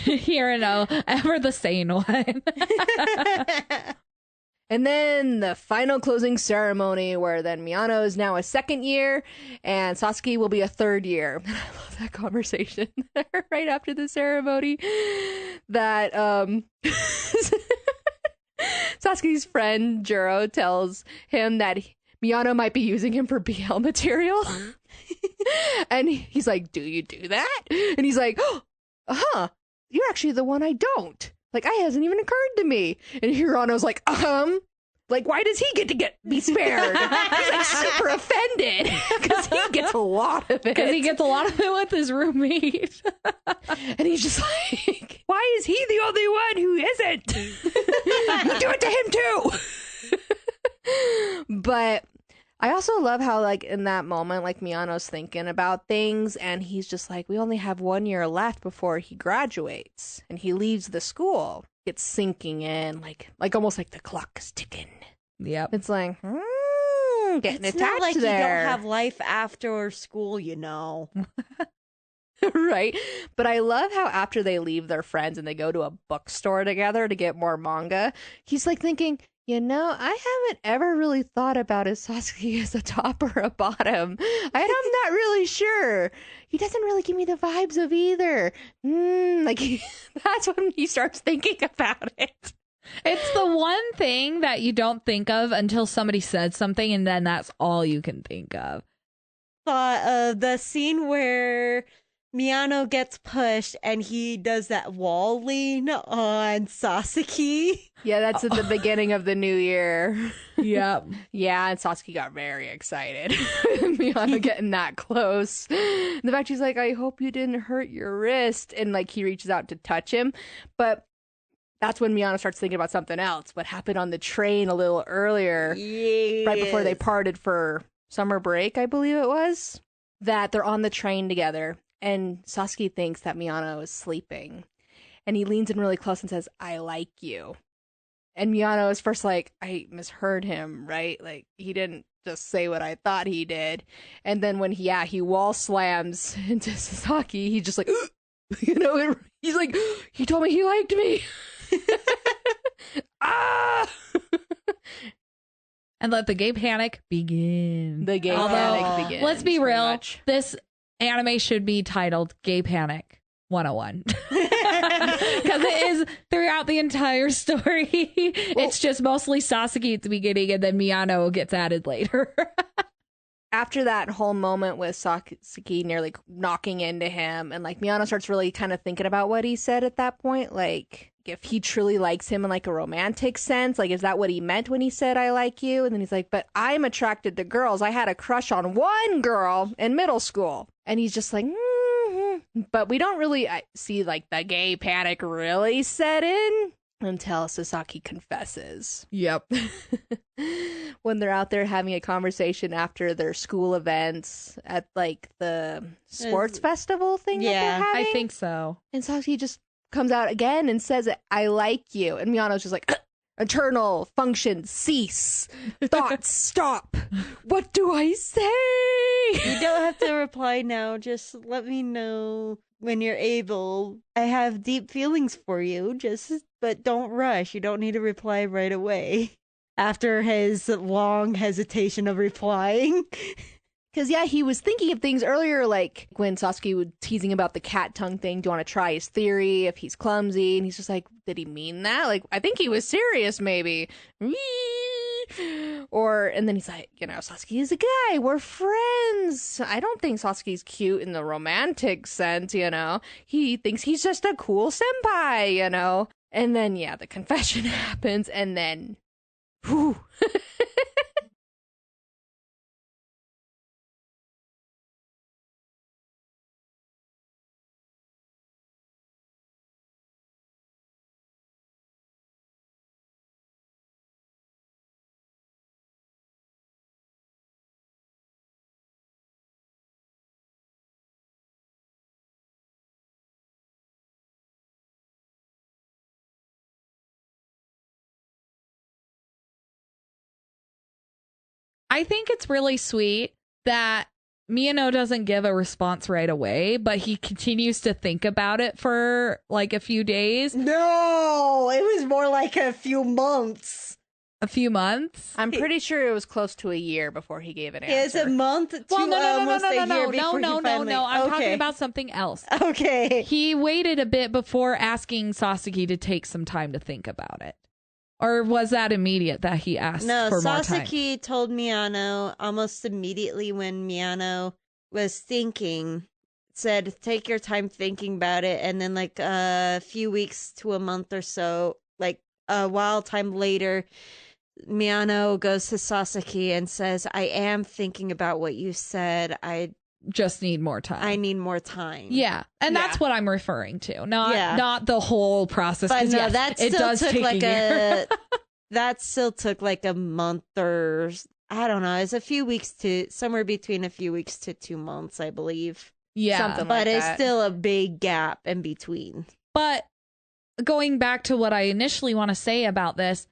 Hirano, ever the sane one. And then the final closing ceremony where then Miyano is now a second year and Sasaki will be a third year. I love that conversation right after the ceremony that Sasaki's friend Juro tells him that Miyano might be using him for BL material. And he's like, do you do that? And he's like, oh, you're actually the one I don't. Like, it hasn't even occurred to me. And Hirano's like, like, why does he get to be spared? He's like super offended because he gets a lot of it. Because he gets a lot of it with his roommate. And he's just like, why is he the only one who isn't? You do it to him too. But I also love how, like, in that moment, like, Miyano's thinking about things, and he's just like, we only have 1 year left before he graduates, and he leaves the school. It's sinking in, like almost like the clock is ticking. Yep. It's like, getting it's attached not like there. you don't have life after school, you know. Right? But I love how after they leave their friends and they go to a bookstore together to get more manga, he's like thinking, you know, I haven't ever really thought about Sasaki as a top or a bottom. I'm not really sure. He doesn't really give me the vibes of either. That's when he starts thinking about it. It's the one thing that you don't think of until somebody said something, and then that's all you can think of. The scene where Miyano gets pushed and he does that wall lean on Sasaki. Yeah, that's at the beginning of the new year. Yep. Yeah, and Sasaki got very excited. Miyano getting that close. And the fact she's like, I hope you didn't hurt your wrist. And like he reaches out to touch him. But that's when Miyano starts thinking about something else. What happened on the train a little earlier, right before they parted for summer break, I believe it was. That they're on the train together. And Sasaki thinks that Miyano is sleeping. And he leans in really close and says, I like you. And Miyano is first like, I misheard him, right? Like, he didn't just say what I thought he did. And then when he wall slams into Sasaki, he's just like, you know, he's like, he told me he liked me. Ah! And let the gay panic begin. The gay panic begins. Let's be real. This anime should be titled Gay Panic 101. Because it is throughout the entire story. It's just mostly Sasaki at the beginning, and then Miyano gets added later. After that whole moment with Sasaki nearly knocking into him, and like Miyano starts really kind of thinking about what he said at that point, like if he truly likes him in like a romantic sense, like is that what he meant when he said I like you? And then he's like, but I'm attracted to girls. I had a crush on one girl in middle school. And he's just like, But we don't really see like the gay panic really set in until Sasaki confesses. Yep. When they're out there having a conversation after their school events at like the sports festival thing that they're having. I think so. And Sasaki just comes out again and says, I like you. And Miyano's just like, eternal function cease. Thoughts stop. What do I say? You don't have to reply now. Just let me know when you're able. I have deep feelings for you. But don't rush. You don't need to reply right away. After his long hesitation of replying. Because, yeah, he was thinking of things earlier, like when Sasaki was teasing about the cat tongue thing. Do you want to try his theory if he's clumsy? And he's just like, did he mean that? Like, I think he was serious, maybe. And then he's like, Sasaki is a guy. We're friends. I don't think Sasaki's cute in the romantic sense, He thinks he's just a cool senpai, And then, yeah, the confession happens, and then, whew. I think it's really sweet that Miyano doesn't give a response right away, but he continues to think about it for like a few days. No, it was more like a few months. A few months? I'm pretty sure it was close to a year before he gave an answer. It's a month to almost a year before he finally... No. I'm talking about something else. Okay. He waited a bit before asking Sasaki to take some time to think about it. Or was that immediate that he asked for more time? No, Sasaki told Miyano almost immediately when Miyano was thinking, said, take your time thinking about it. And then like a few weeks to a month or so, like a while time later, Miyano goes to Sasaki and says, I am thinking about what you said. I just need more time. I need more time. Yeah. And that's what I'm referring to. Not the whole process. But no, yes, that it still does took take like a year. that still took like a month or I don't know. It's a few weeks to somewhere between a few weeks to 2 months, I believe. Yeah. Something But like it's that. still a big gap in between. But going back to what I initially want to say about this,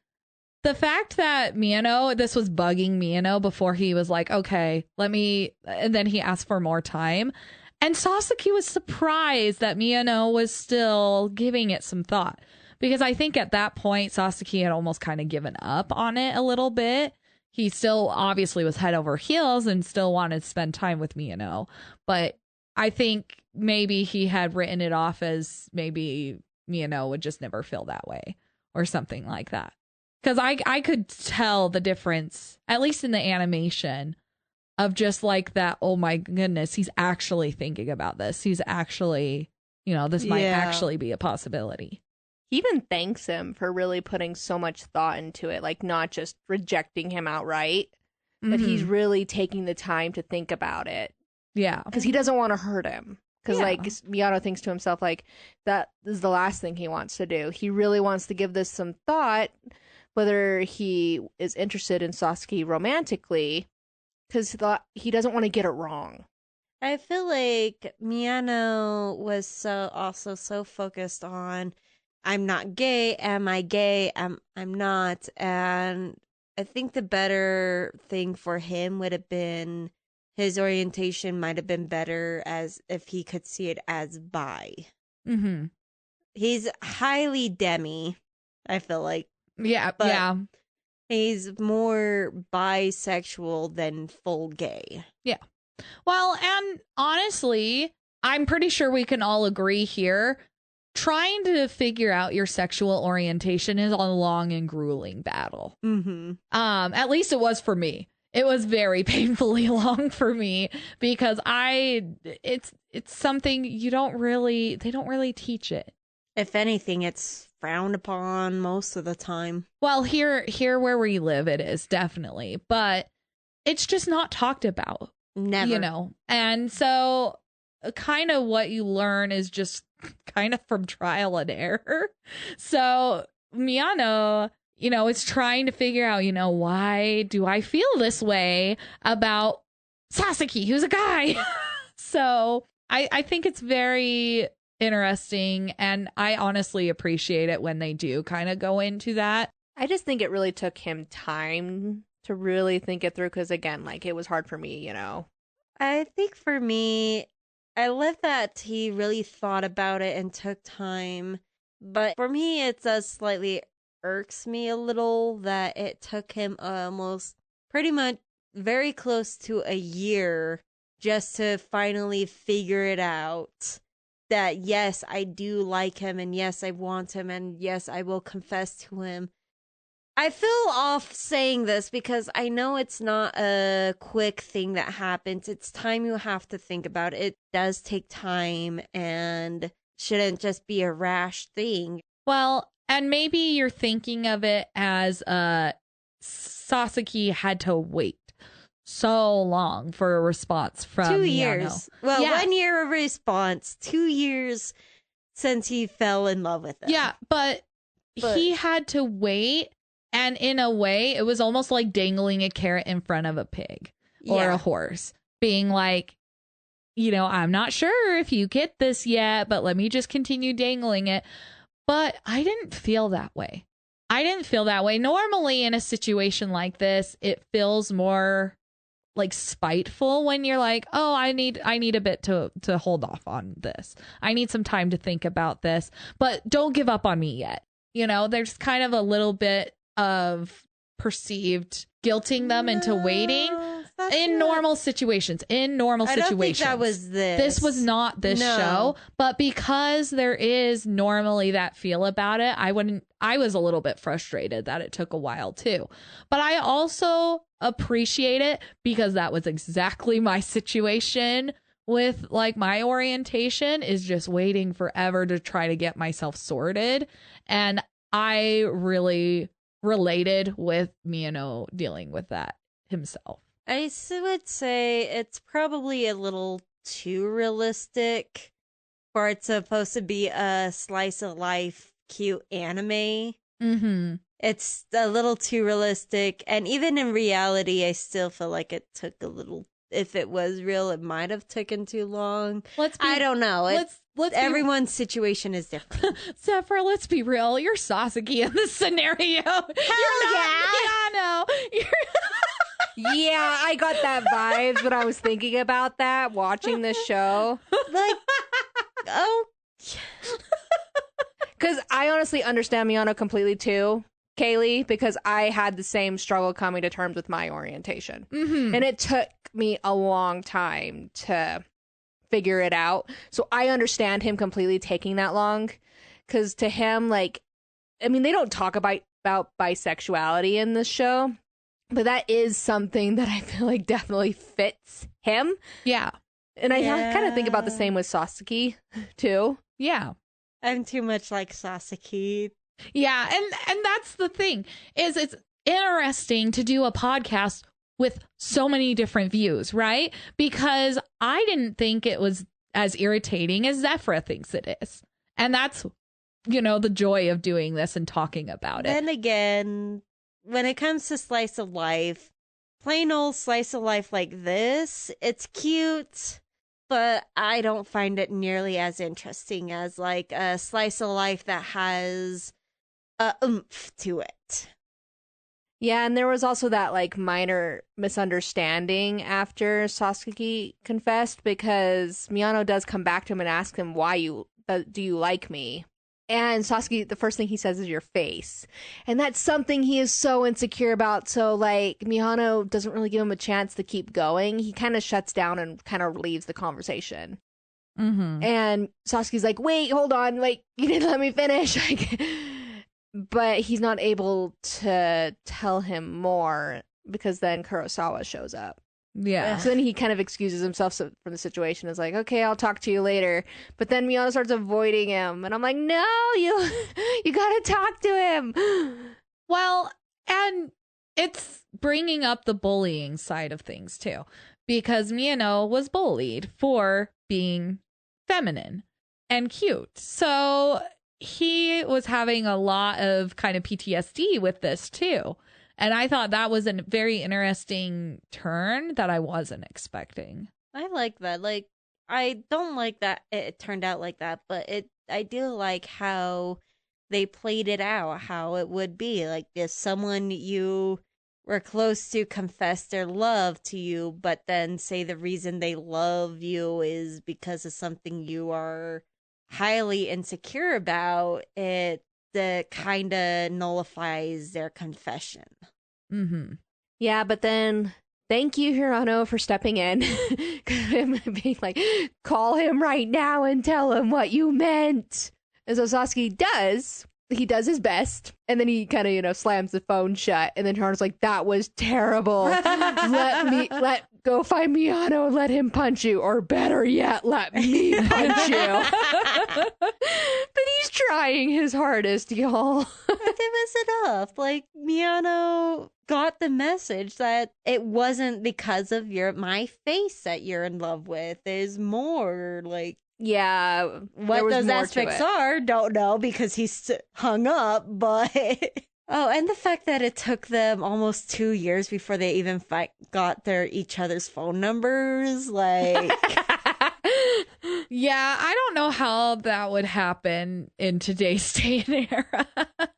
the fact that this was bugging Miyano before he was like, okay, and then he asked for more time. And Sasaki was surprised that Miyano was still giving it some thought. Because I think at that point, Sasaki had almost kind of given up on it a little bit. He still obviously was head over heels and still wanted to spend time with Miyano. But I think maybe he had written it off as maybe Miyano would just never feel that way or something like that. Because I could tell the difference, at least in the animation, of just like that, oh my goodness, he's actually thinking about this. He's actually, this might actually be a possibility. He even thanks him for really putting so much thought into it, like not just rejecting him outright, but he's really taking the time to think about it. Yeah. Because he doesn't want to hurt him. Because like Miyano thinks to himself, like, that is the last thing he wants to do. He really wants to give this some thought, whether he is interested in Sasaki romantically, because he doesn't want to get it wrong. I feel like Miyano was also so focused on, I'm not gay, am I gay, I'm not, and I think the better thing for him would have been, his orientation might have been better as if he could see it as bi. Mm-hmm. He's highly demi, I feel like. Yeah, but he's more bisexual than full gay. Yeah. Well, and honestly, I'm pretty sure we can all agree here. Trying to figure out your sexual orientation is a long and grueling battle. Mm-hmm. At least it was for me. It was very painfully long for me because it's something they don't really teach it. If anything, it's frowned upon most of the time. Well, here where we live, it is definitely, but it's just not talked about. Never. And so kind of what you learn is just kind of from trial and error. So Miyano, is trying to figure out, why do I feel this way about Sasaki, who's a guy? So I think it's very interesting, and I honestly appreciate it when they do kind of go into that. I just think it really took him time to really think it through, because again, like, it was hard for me, I think for me, I love that he really thought about it and took time. But for me, it does slightly irks me a little that it took him almost pretty much very close to a year just to finally figure it out. That yes, I do like him, and yes, I want him, and yes, I will confess to him. I feel off saying this because I know it's not a quick thing that happens. It's time you have to think about. It does take time and shouldn't just be a rash thing. Well, and maybe you're thinking of it as Sasaki had to wait so long for a response from 2 Miyano. years. Well, Yeah. 1 year of response, 2 years since he fell in love with him. Yeah, but he had to wait. And in a way, it was almost like dangling a carrot in front of a pig or a horse, being like, I'm not sure if you get this yet, but let me just continue dangling it. But I didn't feel that way. Normally in a situation like this, it feels more like spiteful when you're like, oh, I need a bit to hold off on this. I need some time to think about this, but don't give up on me yet. There's kind of a little bit of perceived guilting them into waiting in normal situations. I don't think that was this. This was not this show, but because there is normally that feel about it, I was a little bit frustrated that it took a while too. But I also appreciate it because that was exactly my situation with like my orientation, is just waiting forever to try to get myself sorted. And I really related with Miyano dealing with that himself. I would say it's probably a little too realistic for it's supposed to be a slice of life cute anime. Mm-hmm. It's a little too realistic, and even in reality, I still feel like it took a little. If it was real, it might have taken too long. I don't know. Everyone's situation is different. Zephyr, let's be real. You're Sasaki in this scenario. You're not Miyano. Yeah, I got that vibes when I was thinking about that, watching this show. Like, oh. Because I honestly understand Miyano completely too, Kaylee, because I had the same struggle coming to terms with my orientation. Mm-hmm. And it took me a long time to figure it out. So I understand him completely taking that long. Because to him, like, I mean, they don't talk about bisexuality in this show, but that is something that I feel like definitely fits him. Yeah. And I kind of think about the same with Sasaki too. Yeah. I'm too much like Sasaki. Yeah, and that's the thing, is it's interesting to do a podcast with so many different views, right? Because I didn't think it was as irritating as Zephyr thinks it is. And that's, the joy of doing this and talking about it. Then again, when it comes to slice of life, plain old slice of life like this, it's cute, but I don't find it nearly as interesting as like a slice of life that has a oomph to it. Yeah, and there was also that like minor misunderstanding after Sasaki confessed, because Miyano does come back to him and ask him, why do you like me? And Sasaki, the first thing he says is your face. And that's something he is so insecure about. So like Miyano doesn't really give him a chance to keep going. He kind of shuts down and kind of leaves the conversation. Mm-hmm. And Sasaki's like, wait, hold on. Like, you didn't let me finish. Like, but he's not able to tell him more because then Kurosawa shows up. Yeah. So then he kind of excuses himself from the situation. Is like, okay, I'll talk to you later. But then Miyano starts avoiding him. And I'm like, no, you got to talk to him. Well, and it's bringing up the bullying side of things too. because Miyano was bullied for being feminine and cute. So he was having a lot of kind of PTSD with this too. And I thought that was a very interesting turn that I wasn't expecting. I like that. Like, I don't like that it turned out like that, but I do like how they played it out, how it would be. Like, if someone you were close to confess their love to you, but then say the reason they love you is because of something you are highly insecure about, it kind of nullifies their confession. Mm-hmm. Yeah, but then thank you, Hirano, for stepping in. Him being like, call him right now and tell him what you meant. And so Sasaki does. He does his best. And then he kind of, slams the phone shut. And then Hirano's like, that was terrible. Let go find Miyano and let him punch you. Or better yet, let me punch you. But he's trying his hardest, y'all. But it was enough. Like, Miyano got the message that it wasn't because of my face that you're in love with. There's more. Like, yeah, what those aspects are, don't know because he's hung up. But oh, and the fact that it took them almost 2 years before they even got each other's phone numbers, like. Yeah, I don't know how that would happen in today's day and era.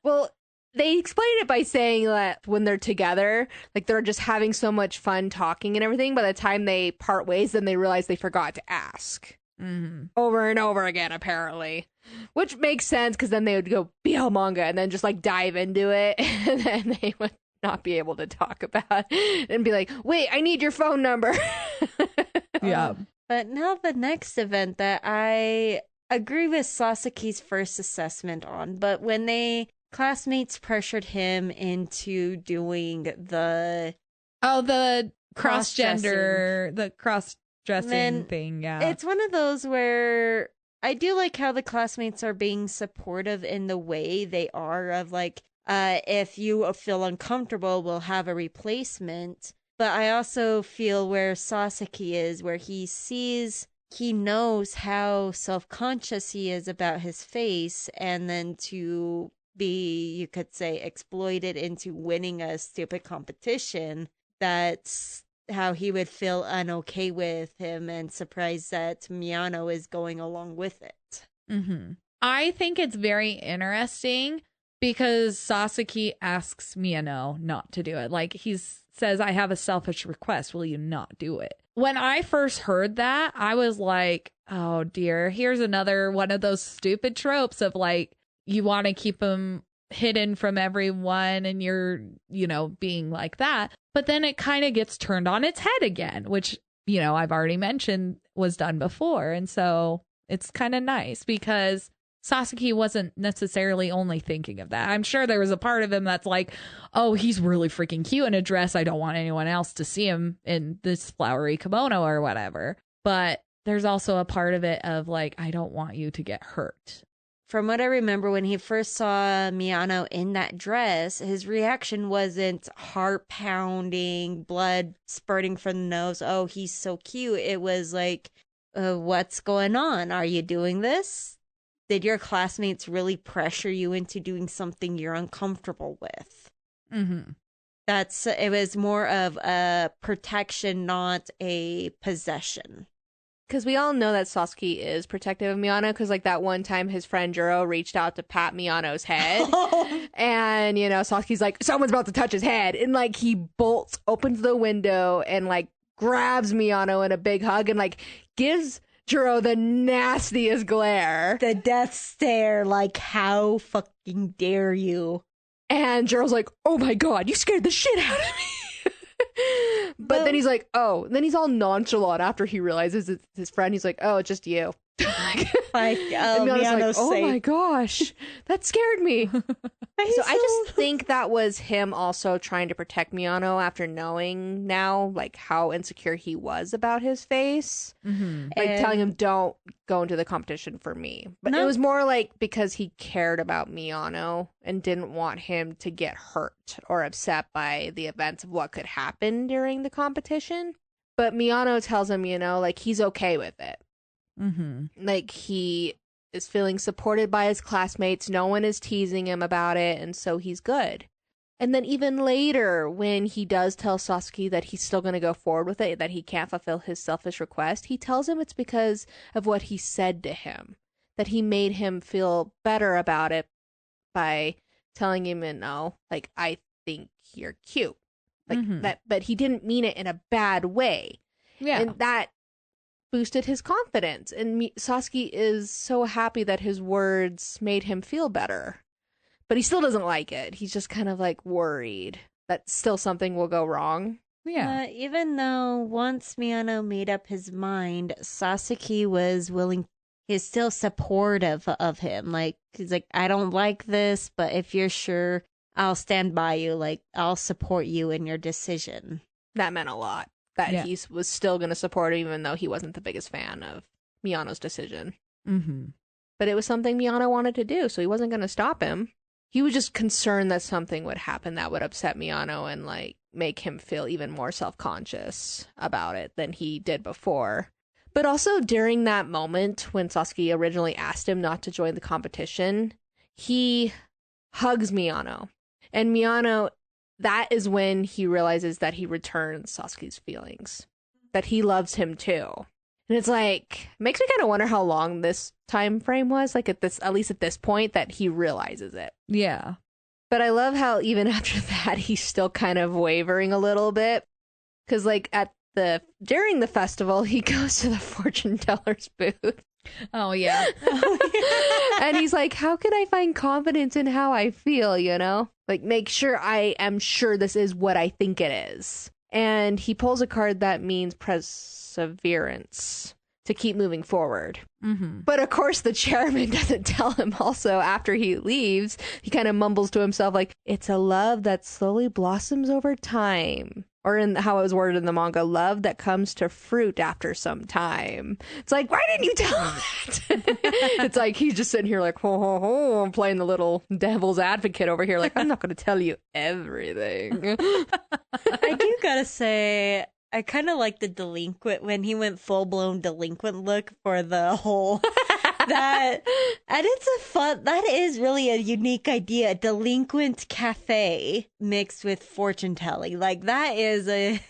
Well, they explained it by saying that when they're together, like they're just having so much fun talking and everything. By the time they part ways, then they realize they forgot to ask. Mm-hmm. Over and over again, apparently. Which makes sense because then they would go BL manga and then just like dive into it. And then they would not be able to talk about it and be like, wait, I need your phone number. Yeah. But now the next event that I agree with Sasaki's first assessment on, but when classmates pressured him into doing the cross-dressing thing, yeah. It's one of those where I do like how the classmates are being supportive in the way they are of like, if you feel uncomfortable, we'll have a replacement. But I also feel where Sasaki is, where he knows how self-conscious he is about his face, and then to be, you could say, exploited into winning a stupid competition, that's how he would feel unokay with him and surprised that Miyano is going along with it. Mm-hmm. I think it's very interesting because Sasaki asks Miyano not to do it. Like, he says, I have a selfish request. Will you not do it? When I first heard that, I was like, oh dear, here's another one of those stupid tropes of like, you want to keep him hidden from everyone and you're, being like that. But then it kind of gets turned on its head again, which, I've already mentioned was done before. And so it's kind of nice because Sasaki wasn't necessarily only thinking of that. I'm sure there was a part of him that's like, oh, he's really freaking cute in a dress. I don't want anyone else to see him in this flowery kimono or whatever. But there's also a part of it of like, I don't want you to get hurt. From what I remember, when he first saw Miyano in that dress, his reaction wasn't heart pounding, blood spurting from the nose. Oh, he's so cute. It was like, what's going on? Are you doing this? Did your classmates really pressure you into doing something you're uncomfortable with? Mm-hmm. It was more of a protection, not a possession. Because we all know that Sasaki is protective of Miyano, because like that one time his friend Juro reached out to pat Miyano's head. And, Sasaki's like, someone's about to touch his head. And like he opens the window and like grabs Miyano in a big hug and like gives Juro the nastiest glare. The death stare, like, how fucking dare you? And Juro's like, oh my god, you scared the shit out of me. But then he's like, oh, then he's all nonchalant after he realizes it's his friend. He's like, oh, it's just you. Like, and Miyano's like, oh my gosh, that scared me. So I just think that was him also trying to protect Miyano after knowing now like how insecure he was about his face. Mm-hmm. Like telling him don't go into the competition for me. But it was more like because he cared about Miyano and didn't want him to get hurt or upset by the events of what could happen during the competition. But Miyano tells him, like, he's okay with it. Mm-hmm. Like, he is feeling supported by his classmates. No one is teasing him about it, and so he's good. And then even later, when he does tell Sasaki that he's still going to go forward with it, that he can't fulfill his selfish request, he tells him it's because of what he said to him, that he made him feel better about it by telling him, like, I think you're cute. Like that, but he didn't mean it in a bad way. Yeah. And that boosted his confidence. And Sasaki is so happy that his words made him feel better. But he still doesn't like it. He's just kind of like worried that still something will go wrong. Yeah. Even though once Miyano made up his mind, Sasaki was willing, he's still supportive of him. Like, he's like, I don't like this, but if you're sure, I'll stand by you. Like, I'll support you in your decision. That meant a lot. That he was still going to support him, even though he wasn't the biggest fan of Miyano's decision. Mm-hmm. But it was something Miyano wanted to do, so he wasn't going to stop him. He was just concerned that something would happen that would upset Miyano and, like, make him feel even more self-conscious about it than he did before. But also during that moment when Sasaki originally asked him not to join the competition, he hugs Miyano. And Miyano, that is when he realizes that he returns Sasaki's feelings, that he loves him too. And it's like, makes me kind of wonder how long this time frame was, like at least at this point, that he realizes it. Yeah. But I love how even after that, he's still kind of wavering a little bit. Because like during the festival, he goes to the fortune teller's booth. Oh, yeah. And he's like, how can I find confidence in how I feel, Like, make sure I am sure this is what I think it is. And he pulls a card that means perseverance, to keep moving forward. Mm-hmm. But of course, the chairman doesn't tell him also after he leaves. He kind of mumbles to himself like, it's a love that slowly blossoms over time. Or in how it was worded in the manga, love that comes to fruit after some time. It's like, why didn't you tell him that? It's like, he's just sitting here like, ho, ho, ho, I'm playing the little devil's advocate over here. Like, I'm not going to tell you everything. I do gotta say, I kind of like the delinquent when he went full-blown delinquent look for the whole that, and that is really a unique idea, a delinquent cafe mixed with fortune telling. Like, that is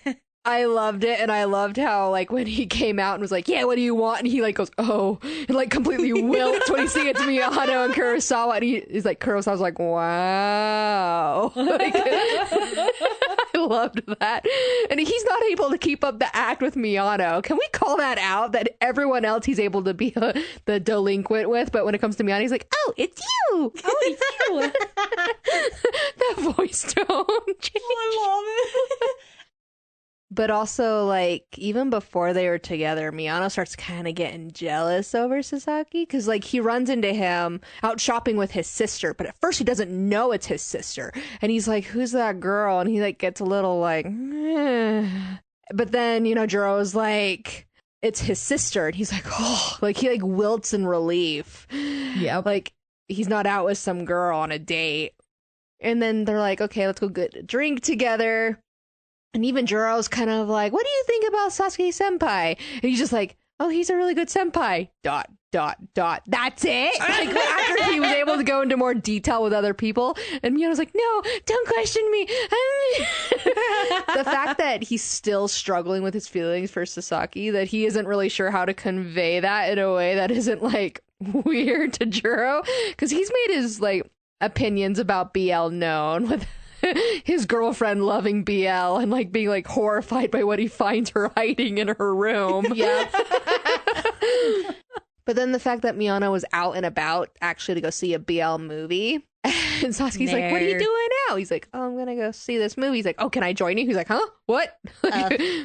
I loved it, and I loved how, like, when he came out and was like, yeah, what do you want? And he, like, goes, oh, and, like, completely wilts when he's saying it to Miyano and Kurosawa, and he's like, Kurosawa's like, wow. Like, I loved that. And he's not able to keep up the act with Miyano. Can we call that out? That everyone else he's able to be the delinquent with, but when it comes to Miyano, he's like, oh, it's you. Oh, it's you. That voice tone change. I love it. But also, like, even before they were together, Miyano starts kind of getting jealous over Sasaki. Because, like, he runs into him out shopping with his sister. But at first, he doesn't know it's his sister. And he's like, who's that girl? And he, like, gets a little, like, eh. But then, Jiro's like, it's his sister. And he's like, oh, like, he, like, wilts in relief. Yeah. Like, he's not out with some girl on a date. And then they're like, okay, let's go get a drink together. And even Jiro's kind of like, what do you think about Sasuke senpai? And he's just like, oh, he's a really good senpai. ... That's it. Like, after he was able to go into more detail with other people. And Miyano's like, no, don't question me. The fact that he's still struggling with his feelings for Sasaki, that he isn't really sure how to convey that in a way that isn't, like, weird to Jiro. Because he's made his, like, opinions about BL known with his girlfriend loving BL and, like, being, like, horrified by what he finds her hiding in her room. Yeah. But then the fact that Miyano was out and about actually to go see a BL movie. And Sasuke's like, what are you doing now? He's like, oh, I'm going to go see this movie. He's like, oh, can I join you? He's like, huh? What?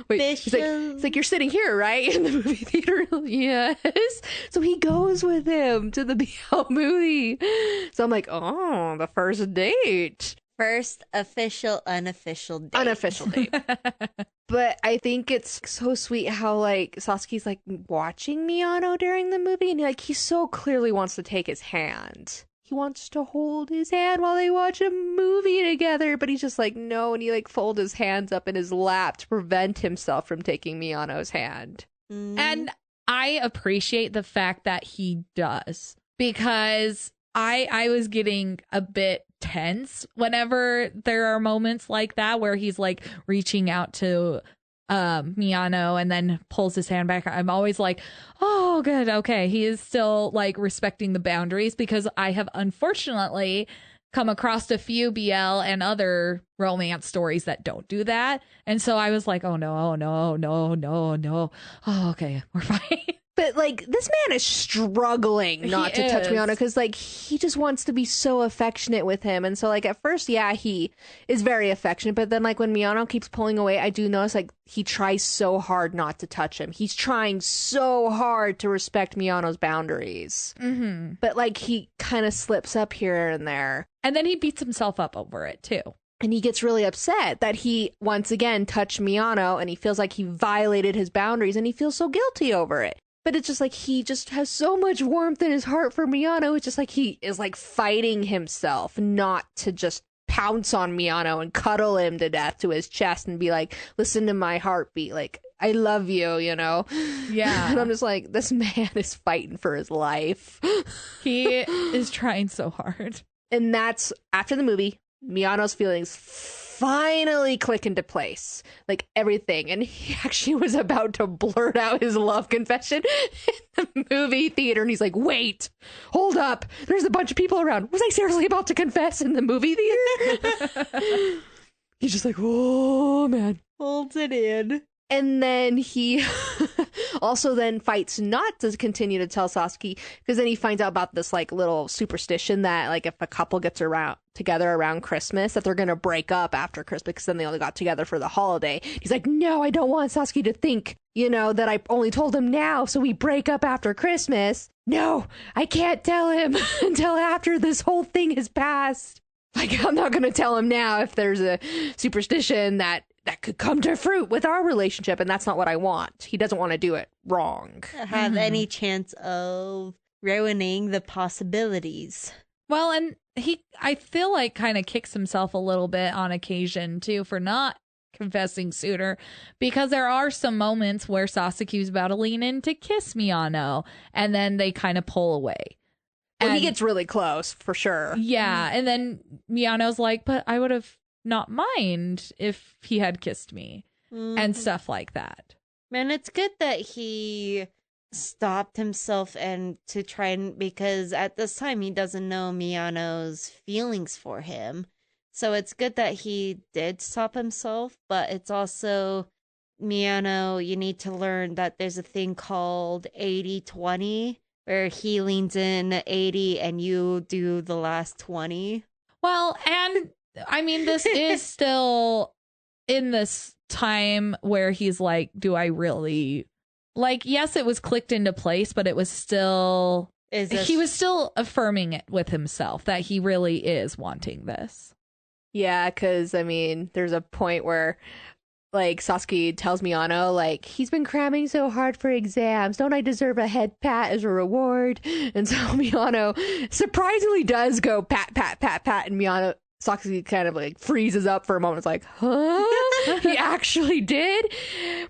Wait. He's like, you're sitting here, right? In the movie theater? Yes. So he goes with him to the BL movie. So I'm like, oh, the first date. First official, unofficial date. Unofficial date. But I think it's so sweet how, like, Sasuke's, like, watching Miyano during the movie, and, like, he so clearly wants to take his hand. he wants to hold his hand while they watch a movie together, but he's just like, no, and he like folds his hands up in his lap to prevent himself from taking Miyano's hand. And I appreciate the fact that he does, because I was getting a bit tense whenever there are moments like that where he's like reaching out to Miyano and then pulls his hand back. I'm always like, oh, good. Okay. He is still like respecting the boundaries, because I have unfortunately come across a few BL and other romance stories that don't do that. And so I was like, oh, no, no, no, no, no. Oh, okay. We're fine. But, like, this man is struggling not to touch Miyano because, like, he just wants to be so affectionate with him. And so, like, at first, yeah, he is very affectionate. But then, like, when Miyano keeps pulling away, I do notice, like, he tries so hard not to touch him. He's trying so hard to respect Miyano's boundaries. Mm-hmm. But, like, he kind of slips up here and there. And then he beats himself up over it, too. And he gets really upset that he, once again, touched Miyano, and he feels like he violated his boundaries, and he feels so guilty over it. But it's just like he just has so much warmth in his heart for Miyano. It's just like he is like fighting himself not to just pounce on Miyano and cuddle him to death to his chest and be like, listen to my heartbeat. Like, I love you, you know? Yeah. And I'm just like, this man is fighting for his life. He is trying so hard. And that's after the movie. Miyano's feelings finally click into place, like everything, and he actually was about to blurt out his love confession in the movie theater, and he's like, wait, hold up, there's a bunch of people around. Was I seriously about to confess in the movie theater? He's just like, oh man, Holds it in. and then he also then fights not to continue to tell Sasaki, because then he finds out about this like little superstition that like if a couple gets together around Christmas, that they're gonna break up after Christmas, because then they only got together for the holiday. He's like, no, I don't want Sasaki to think, you know, that I only told him now, so we break up after Christmas. No, I can't tell him until after this whole thing has passed. Like, I'm not gonna tell him now if there's a superstition that could come to fruit with our relationship, and that's not what I want. He doesn't want to do it wrong. Have any chance of ruining the possibilities. Well, and I feel like kind of kicks himself a little bit on occasion too for not confessing sooner, because there are some moments where Sasaki's about to lean in to kiss Miyano, and then they kind of pull away. Well, he gets really close, for sure. Yeah, and then Miyano's like, but I would have not mind if he had kissed me, and stuff like that. Man, it's good that he stopped himself and to try and, because at this time he doesn't know Miyano's feelings for him. So it's good that he did stop himself, but it's also, Miyano, you need to learn that there's a thing called 80-20, where he leans in 80 and you do the last 20. Well, and I mean, this is still in this time where he's like, do I really, like, yes, it was clicked into place, but it was still, he was still affirming it with himself that he really is wanting this. Yeah, because, I mean, there's a point where, like, Sasaki tells Miyano, like, he's been cramming so hard for exams. Don't I deserve a head pat as a reward? And so Miyano surprisingly does go pat, pat, pat, pat, and Sasaki kind of like freezes up for a moment. It's like, huh? He actually did?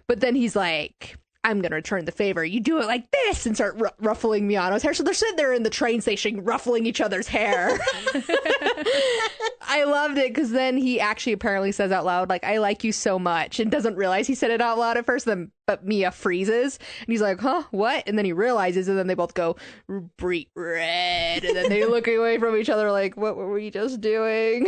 But then he's like, I'm going to return the favor. You do it like this, and start ruffling Miyano's hair. So they're sitting there in the train station ruffling each other's hair. I loved it, because then he actually apparently says out loud, like, I like you so much, and doesn't realize he said it out loud at first. Then, but Mia freezes, and he's like, huh, what? And then he realizes, and then they both go bright red, and then they look away from each other like, what were we just doing?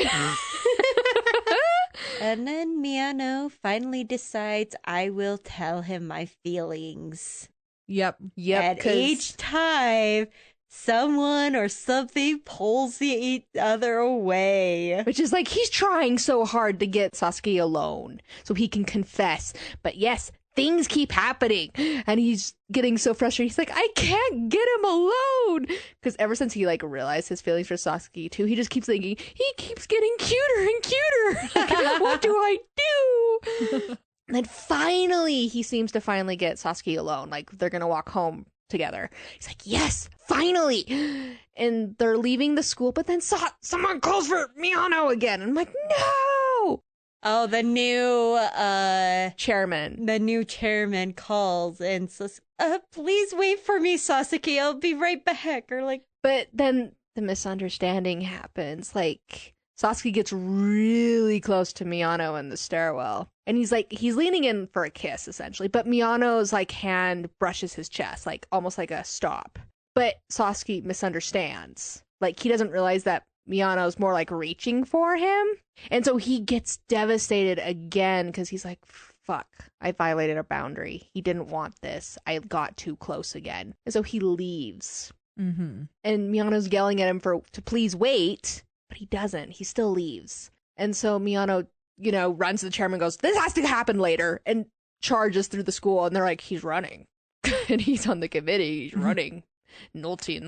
And then Miyano finally decides, I will tell him my feelings. Yep. And each time, someone or something pulls the other away. Which is like, he's trying so hard to get Sasaki alone so he can confess. But yes, things keep happening, and he's getting so frustrated. He's like, I can't get him alone, because ever since he like realized his feelings for Sasaki too, he just keeps thinking, he keeps getting cuter and cuter. Like, what do I do? And then finally he seems to get Sasaki alone. Like, they're gonna walk home together. He's like, yes, finally. And they're leaving the school, but then someone calls for Miyano again. And I'm like, no. Oh, the new chairman. The new chairman calls and says, please wait for me, Sasaki. I'll be right back. Or like, but then the misunderstanding happens. Like, Sasaki gets really close to Miyano in the stairwell. And he's leaning in for a kiss, essentially. But Miyano's like hand brushes his chest, like almost like a stop. But Sasaki misunderstands. Like, he doesn't realize that Miyano's more like reaching for him. And so he gets devastated again because he's like, fuck, I violated a boundary. He didn't want this. I got too close again. And so he leaves. Mm-hmm. And Miyano's yelling at him to please wait. But he doesn't. He still leaves. And so Miyano, runs to the chairman and goes, this has to happen later. And charges through the school. And they're like, he's running. And he's on the committee. He's running. Naughty.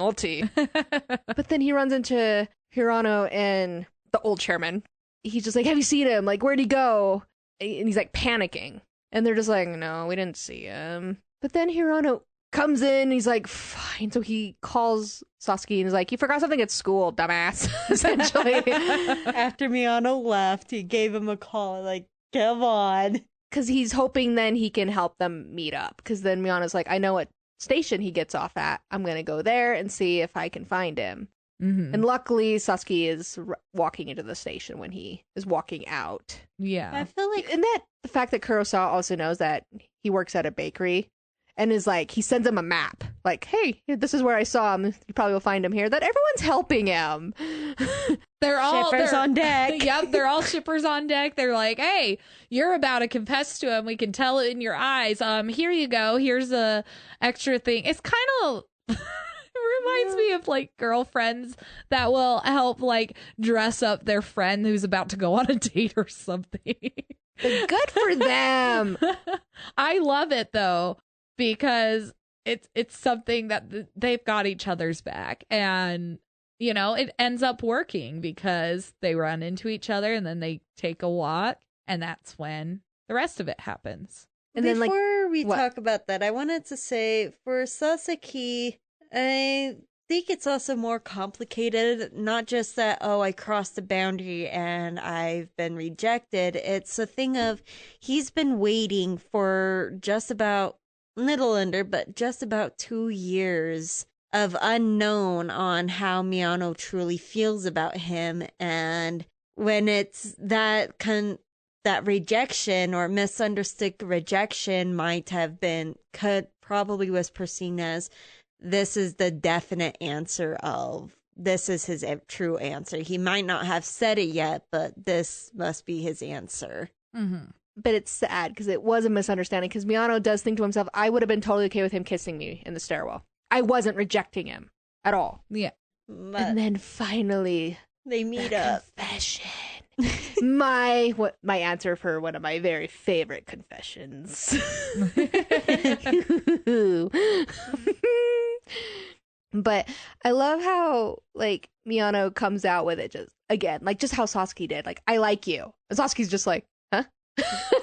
But then he runs into Hirano and the old chairman. He's just like, have you seen him? Like, where'd he go? And he's like panicking. And they're just like, no, we didn't see him. But then Hirano comes in. He's like, fine. So he calls Sasaki and is like, you forgot something at school, dumbass. Essentially. After Miyano left, he gave him a call. Like, come on. Because he's hoping then he can help them meet up. Because then Miyano's like, I know what station he gets off at. I'm going to go there and see if I can find him. Mm-hmm. And luckily, Sasaki is walking into the station when he is walking out. Yeah. I feel like... And that the fact that Kurosawa also knows that he works at a bakery and is like, he sends him a map. Like, hey, this is where I saw him. You probably will find him here. That everyone's helping him. They're shippers on deck. Yep, they're all shippers on deck. They're like, hey, you're about to confess to him. We can tell it in your eyes. Here you go. Here's a extra thing. It's kind of... reminds me of like girlfriends that will help like dress up their friend who's about to go on a date or something. Good for them. I love it though, because it's something that they've got each other's back, and it ends up working because they run into each other and then they take a walk, and that's when the rest of it happens. And before we talk about that, I wanted to say for Sasaki, I think it's also more complicated. Not just that, I crossed the boundary and I've been rejected. It's a thing of he's been waiting for just about 2 years of unknown on how Miyano truly feels about him. And when it's that rejection or misunderstood rejection might have been probably was perceived as, this is the definite answer of, this is his true answer. He might not have said it yet, but this must be his answer. Mm-hmm. But it's sad because it was a misunderstanding, because Miyano does think to himself, I would have been totally okay with him kissing me in the stairwell. I wasn't rejecting him at all. Yeah. But and then finally they meet up. Confession. my answer for one of my very favorite confessions. But I love how like Miyano comes out with it just again, like just how Sasaki did. Like, I like you. And Sasaki's just like, huh?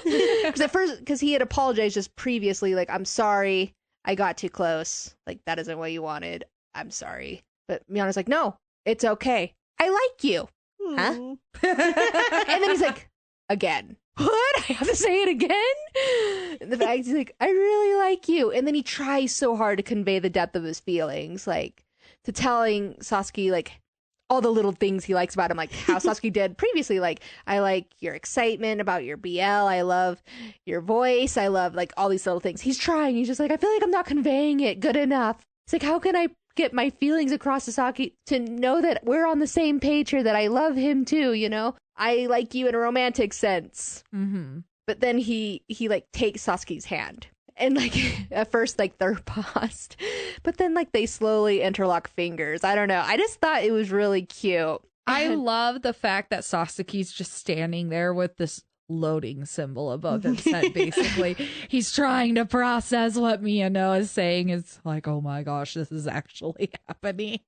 Because he had apologized just previously, like, I'm sorry, I got too close. Like, that isn't what you wanted. I'm sorry. But Miyano's like, no, it's okay. I like you. Huh? And then he's like, again. What? I have to say it again? And the fact he's like, I really like you. And then he tries so hard to convey the depth of his feelings, like to telling Sasaki like all the little things he likes about him, like how Sasaki did previously. Like, I like your excitement about your BL. I love your voice. I love like all these little things. He's trying. He's just like, I feel like I'm not conveying it good enough. It's like, how can I get my feelings across to Sasaki to know that we're on the same page here, that I love him too, I like you in a romantic sense. Mm-hmm. But then he like takes Sasaki's hand. And like at first like they're paused, but then like they slowly interlock fingers. I don't know. I just thought it was really cute. I love the fact that Sasaki's just standing there with this loading symbol above his head, basically. He's trying to process what Miyano is saying. It's like, oh my gosh, this is actually happening.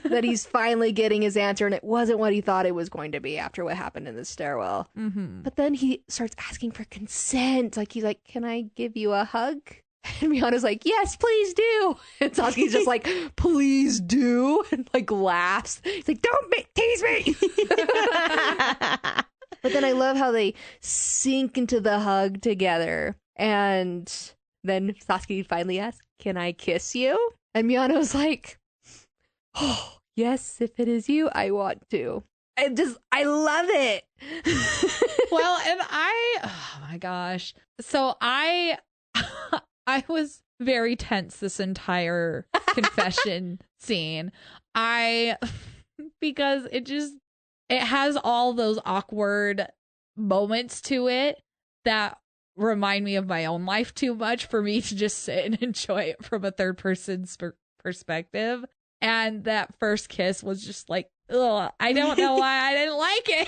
That he's finally getting his answer, and it wasn't what he thought it was going to be after what happened in the stairwell. Mm-hmm. But then he starts asking for consent. Like, he's like, can I give you a hug? And Miyano's like, yes, please do. And Sasuke's just like, please do. And like laughs. He's like, don't tease me. But then I love how they sink into the hug together. And then Sasuke finally asks, can I kiss you? And Miyano's like, oh, yes, if it is you, I want to. I love it. Well, and oh my gosh. So I was very tense this entire confession scene. Because it has all those awkward moments to it that remind me of my own life too much for me to just sit and enjoy it from a third person's perspective. And that first kiss was just like, ugh, I don't know why I didn't like it.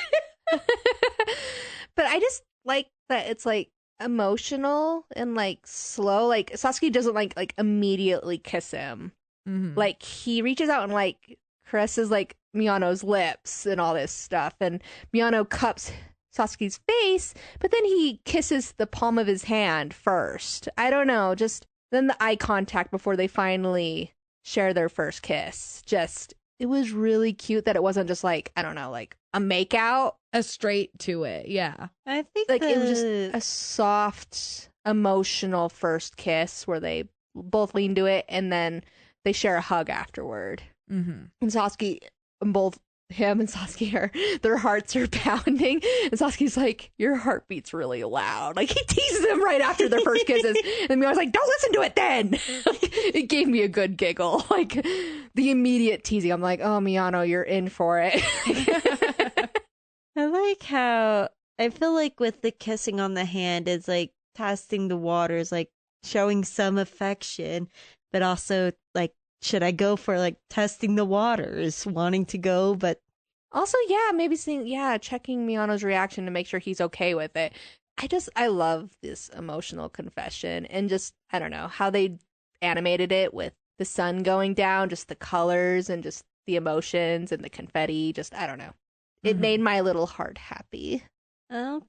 But I just like that it's like emotional and like slow. Like Sasuke doesn't like immediately kiss him. Mm-hmm. Like he reaches out and like caresses like Miyano's lips and all this stuff. And Miyano cups Sasuke's face, but then he kisses the palm of his hand first. I don't know, just then the eye contact before they finally share their first kiss. Just, it was really cute that it wasn't just like, I don't know, like a makeout. A straight to it, yeah. I think Like it was just a soft, emotional first kiss where they both lean to it and then they share a hug afterward. Mm-hmm. And Sasuke, both him and Sasuke their hearts are pounding. And Sasuke's like, your heart beats really loud. Like he teases him right after their first kisses. And Miyano's like, don't listen to it then. It gave me a good giggle. Like the immediate teasing. I'm like, oh, Miyano, you're in for it. I like how I feel like with the kissing on the hand is like testing the waters, like showing some affection, but also like, should I go for like testing the waters, wanting to go, but also, yeah, maybe checking Miyano's reaction to make sure he's okay with it. I love this emotional confession and just, I don't know, how they animated it with the sun going down, just the colors and just the emotions and the confetti. Just, I don't know. It made my little heart happy.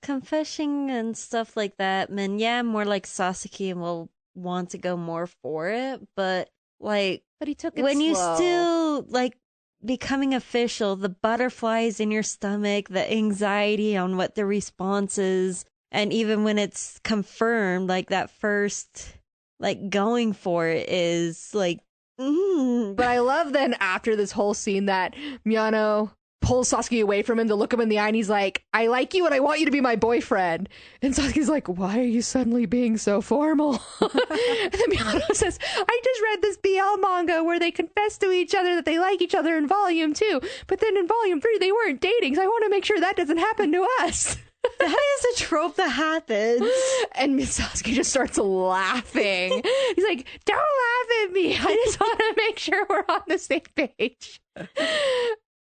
Confessing and stuff like that, man, yeah, more like Sasaki and will want to go more for it, but like, but he took it when slow. you still like becoming official, the butterflies in your stomach, the anxiety on what the response is, and even when it's confirmed, like that first like going for it is like But I love then after this whole scene that Miyano pulls Sasuke away from him to look him in the eye and he's like, I like you and I want you to be my boyfriend. And Sasuke's like, why are you suddenly being so formal? And then Miyano says, I just read this BL manga where they confess to each other that they like each other in volume 2, but then in volume 3 they weren't dating, so I want to make sure that doesn't happen to us. That is a trope that happens. And Sasuke just starts laughing. He's like, don't laugh at me. I just want to make sure we're on the same page.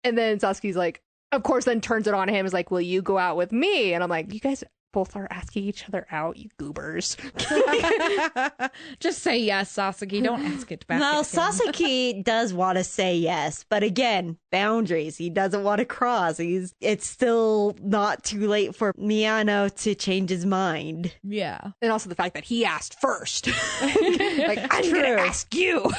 And then Sasuke's like, of course, then turns it on him. Is like, will you go out with me? And I'm like, you guys both are asking each other out, you goobers. Just say yes, Sasaki. Don't ask it back. Well, again. Sasaki does want to say yes, but again, boundaries. He doesn't want to cross. It's still not too late for Miyano to change his mind. Yeah. And also the fact that he asked first. Like, I'm going to ask you.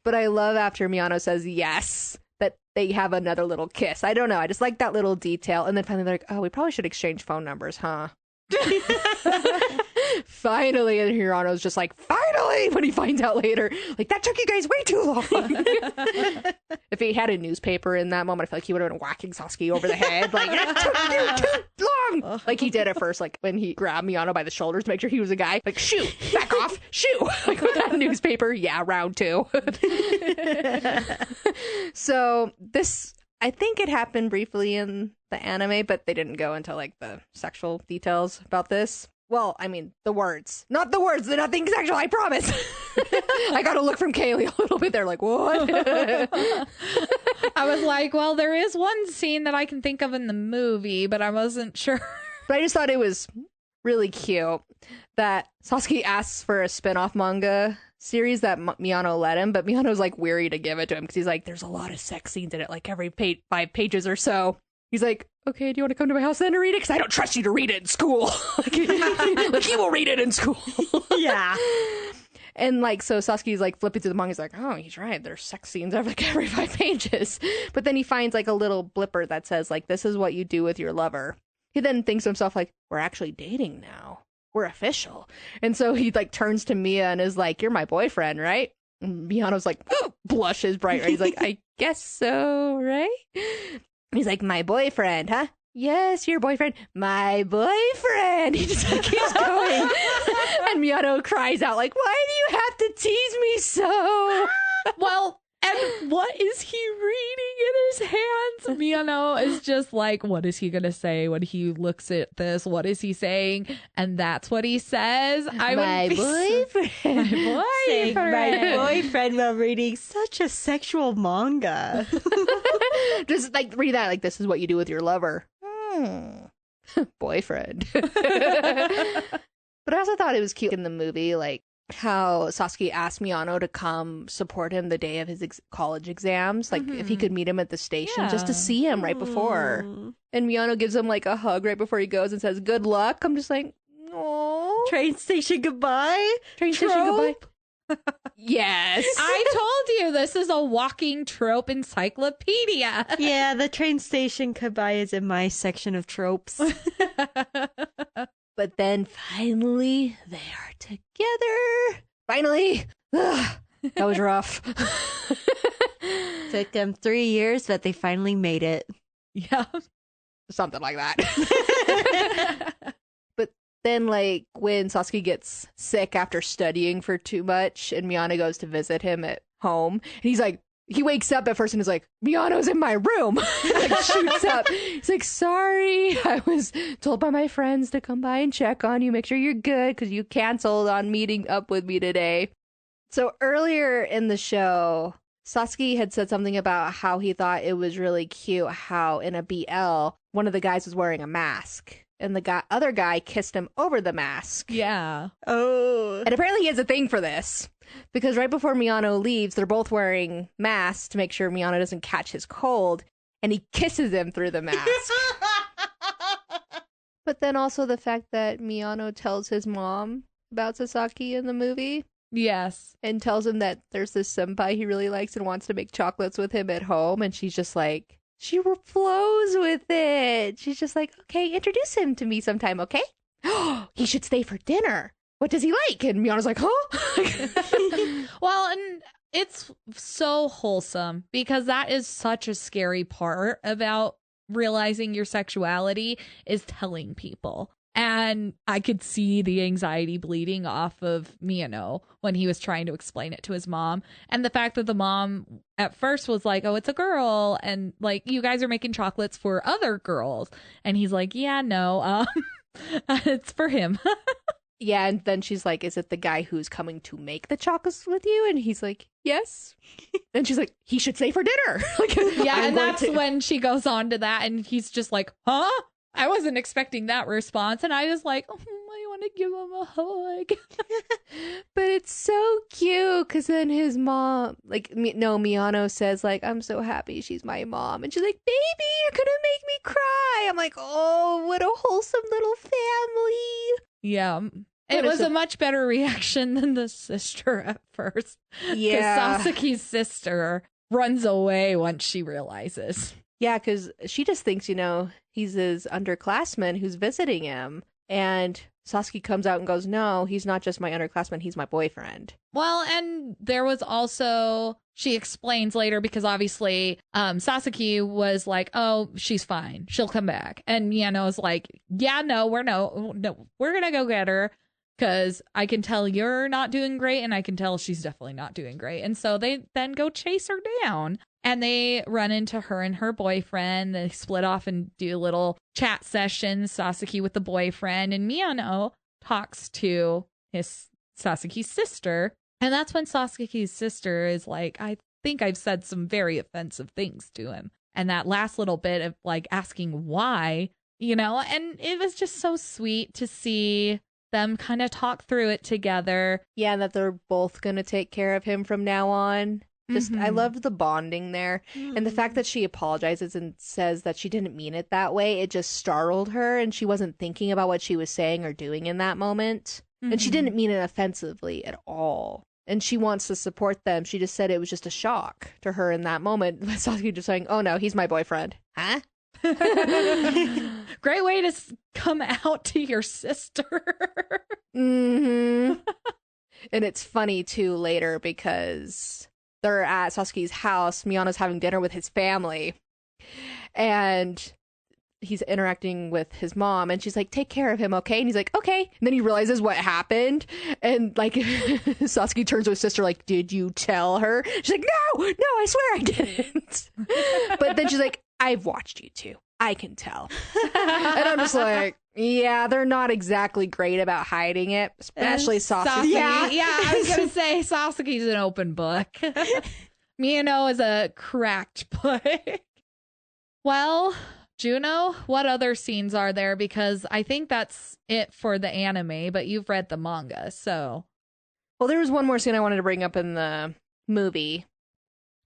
But I love after Miyano says yes, that they have another little kiss. I don't know. I just like that little detail. And then finally they're like, oh, we probably should exchange phone numbers, huh? Finally. And Hirano's just like, finally, when he finds out later. Like, that took you guys way too long. If he had a newspaper in that moment, I feel like he would have been whacking Sasuke over the head. Like, that took you too long. Like he did at first, like when he grabbed Miyano by the shoulders to make sure he was a guy. Like, shoot, back off, shoot. Like with that newspaper. Yeah, round 2. So this, I think it happened briefly in the anime, but they didn't go into like the sexual details about this. Well, I mean, the words. Not the words. They're nothing sexual, I promise. I got a look from Kaylee a little bit there, like, what? I was like, well, there is one scene that I can think of in the movie, but I wasn't sure. But I just thought it was really cute that Sasuke asks for a spin-off manga series that Miyano let him, but Miyano's like weary to give it to him because he's like, there's a lot of sex scenes in it, like every 5 pages or so. He's like, okay, do you want to come to my house then to read it? Because I don't trust you to read it in school. Like, he will read it in school. Yeah. And like, so Sasuke's like flipping through the manga. He's like, oh, he's right. There's sex scenes every 5 pages. But then he finds like a little blipper that says like, this is what you do with your lover. He then thinks to himself like, we're actually dating now. We're official. And so he like turns to Mia and is like, you're my boyfriend, right? And Miyano's like, blushes bright red. He's like, I guess so, right? He's like, my boyfriend, huh? Yes, your boyfriend. My boyfriend. He just like, keeps going. And Miyano cries out like, why do you have to tease me so? Well, and what is he reading in his hands? Miyano is just like, what is he going to say when he looks at this? What is he saying? And that's what he says. My boyfriend. My Saying boyfriend. my boyfriend while reading such a sexual manga. Just like read that like, this is what you do with your lover. Boyfriend. But I also thought it was cute in the movie, like how Sasuke asked Miyano to come support him the day of his college exams, like if he could meet him at the station just to see him right before. And Miyano gives him like a hug right before he goes and says, good luck. I'm just like, oh, Train station goodbye. train station goodbye. Yes. I told you this is a walking trope encyclopedia. Yeah, the train station goodbye is in my section of tropes. But then finally they are together. Finally. Ugh, that was rough. Took them 3 years, but they finally made it. Yeah. Something like that. But then, like, when Sasuke gets sick after studying for too much and Miyano goes to visit him at home, and he's like, he wakes up at first and is like, Miyano's in my room. Like, shoots up. He's like, sorry, I was told by my friends to come by and check on you, make sure you're good, because you canceled on meeting up with me today. So earlier in the show, Sasuke had said something about how he thought it was really cute how in a BL, one of the guys was wearing a mask. And the other guy kissed him over the mask. Yeah. Oh. And apparently he has a thing for this. Because right before Miyano leaves, they're both wearing masks to make sure Miyano doesn't catch his cold. And he kisses him through the mask. But then also the fact that Miyano tells his mom about Sasaki in the movie. Yes. And tells him that there's this senpai he really likes and wants to make chocolates with him at home. And she's just like, she flows with it. She's just like, okay, introduce him to me sometime, okay? He should stay for dinner. What does he like? And Miyano's like, huh? Well, and it's so wholesome because that is such a scary part about realizing your sexuality is telling people. And I could see the anxiety bleeding off of Miyano when he was trying to explain it to his mom. And the fact that the mom at first was like, oh, it's a girl. And like, you guys are making chocolates for other girls. And he's like, yeah, no, it's for him. Yeah, and then she's like, is it the guy who's coming to make the chocolates with you? And he's like, yes. And she's like, he should stay for dinner. Like, yeah, and that's when she goes on to that. And he's just like, huh? I wasn't expecting that response. And I was like, oh, I want to give him a hug. But it's so cute because then his mom, like, Miyano says, like, I'm so happy she's my mom. And she's like, baby, you're going to make me cry. I'm like, oh, what a wholesome little family. Yeah. It was a much better reaction than the sister at first. Yeah. Because Sasaki's sister runs away once she realizes. Yeah, because she just thinks, he's his underclassman who's visiting him. And Sasuke comes out and goes, no, he's not just my underclassman, he's my boyfriend. Well, and there was also, she explains later, because obviously Sasaki was like, oh, she's fine, she'll come back. And Miyano's like, yeah, no, we're gonna go get her. Because I can tell you're not doing great, and I can tell she's definitely not doing great. And so they then go chase her down. And they run into her and her boyfriend. They split off and do little chat sessions, Sasaki with the boyfriend. And Miyano talks to Sasaki's sister. And that's when Sasaki's sister is like, I think I've said some very offensive things to him. And that last little bit of like asking why, and it was just so sweet to see them kind of talk through it together. Yeah, that they're both going to take care of him from now on. Just I loved the bonding there. And the fact that she apologizes and says that she didn't mean it that way, it just startled her and she wasn't thinking about what she was saying or doing in that moment. And she didn't mean it offensively at all. And she wants to support them. She just said it was just a shock to her in that moment. Sasaki just saying, oh no, he's my boyfriend. Huh? Great way to come out to your sister. And it's funny too later because they're at Sasaki's house. Miyano's having dinner with his family. And he's interacting with his mom and she's like, take care of him, okay? And he's like, okay. And then he realizes what happened. And like Sasaki turns to his sister like, did you tell her? She's like, no, I swear I didn't. But then she's like, I've watched you two. I can tell. And I'm just like, yeah, they're not exactly great about hiding it, especially Sasaki. Yeah, I was going to say Sasaki's an open book. Miyano is a cracked book. Well, Juno, what other scenes are there? Because I think that's it for the anime, but you've read the manga, so. Well, there was one more scene I wanted to bring up in the movie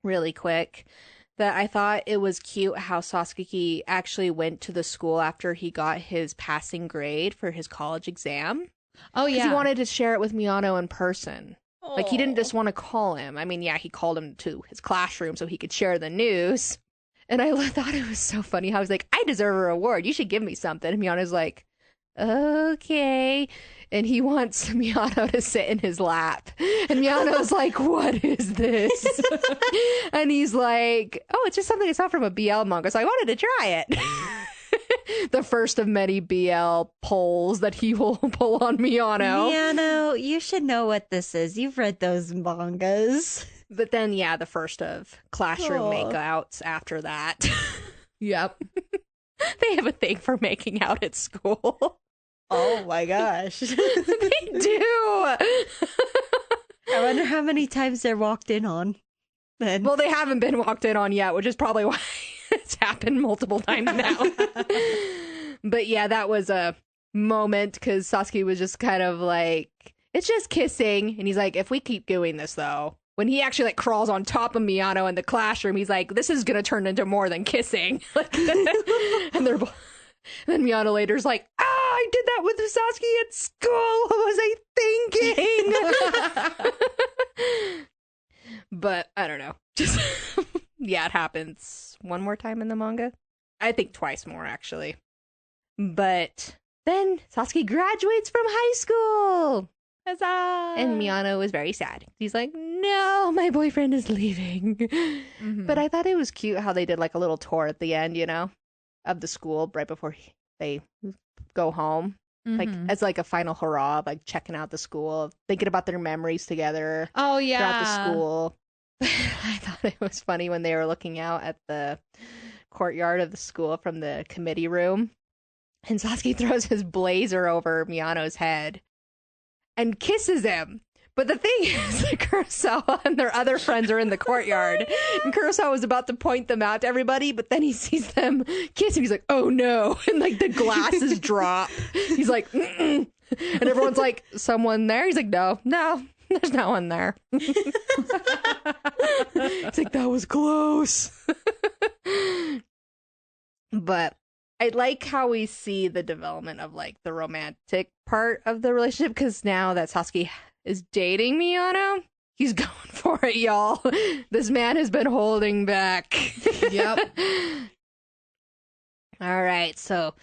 really quick. That I thought it was cute how Sasaki actually went to the school after he got his passing grade for his college exam. Oh, yeah. He wanted to share it with Miyano in person. Aww. Like, he didn't just want to call him. I mean, yeah, he called him to his classroom so he could share the news. And I thought it was so funny how he was like, I deserve a reward. You should give me something. And Miyano's like, okay. And he wants Miyano to sit in his lap. And Miyano's like, what is this? And he's like, oh, it's just something I saw from a BL manga, so I wanted to try it. The first of many BL polls that he will pull on Miyano. Miyano, you should know what this is. You've read those mangas. But then, yeah, the first of classroom makeouts after that. Yep. They have a thing for making out at school. Oh my gosh. They do. I wonder how many times they're walked in on. Then. Well, they haven't been walked in on yet, which is probably why it's happened multiple times now. But yeah, that was a moment because Sasaki was just kind of like, it's just kissing. And he's like, if we keep doing this, though, when he actually like crawls on top of Miyano in the classroom, he's like, this is going to turn into more than kissing. And they're both. And then Miyano later's like, I did that with Sasaki at school. What was I thinking? But I don't know. Just yeah, it happens one more time in the manga. I think twice more, actually. But then Sasaki graduates from high school. Huzzah! And Miyano was very sad. He's like, no, my boyfriend is leaving. But I thought it was cute how they did like a little tour at the end, you know, of the school right before they go home. Like as like a final hurrah, like checking out the school, thinking about their memories together. Oh, yeah. Throughout the school. I thought it was funny when they were looking out at the courtyard of the school from the committee room. And Sasaki throws his blazer over Miyano's head and kisses him. But the thing is that Kurosawa and their other friends are in the courtyard. And Kurosawa was about to point them out to everybody, but then he sees them kissing. He's like, oh no. And like the glasses drop. He's like, mm-mm. And everyone's like, someone there? He's like, no, there's no one there. He's like, that was close. But I like how we see the development of like the romantic part of the relationship, because now that Sasaki is dating Miyano, he's going for it, y'all. This man has been holding back. Yep. All right, so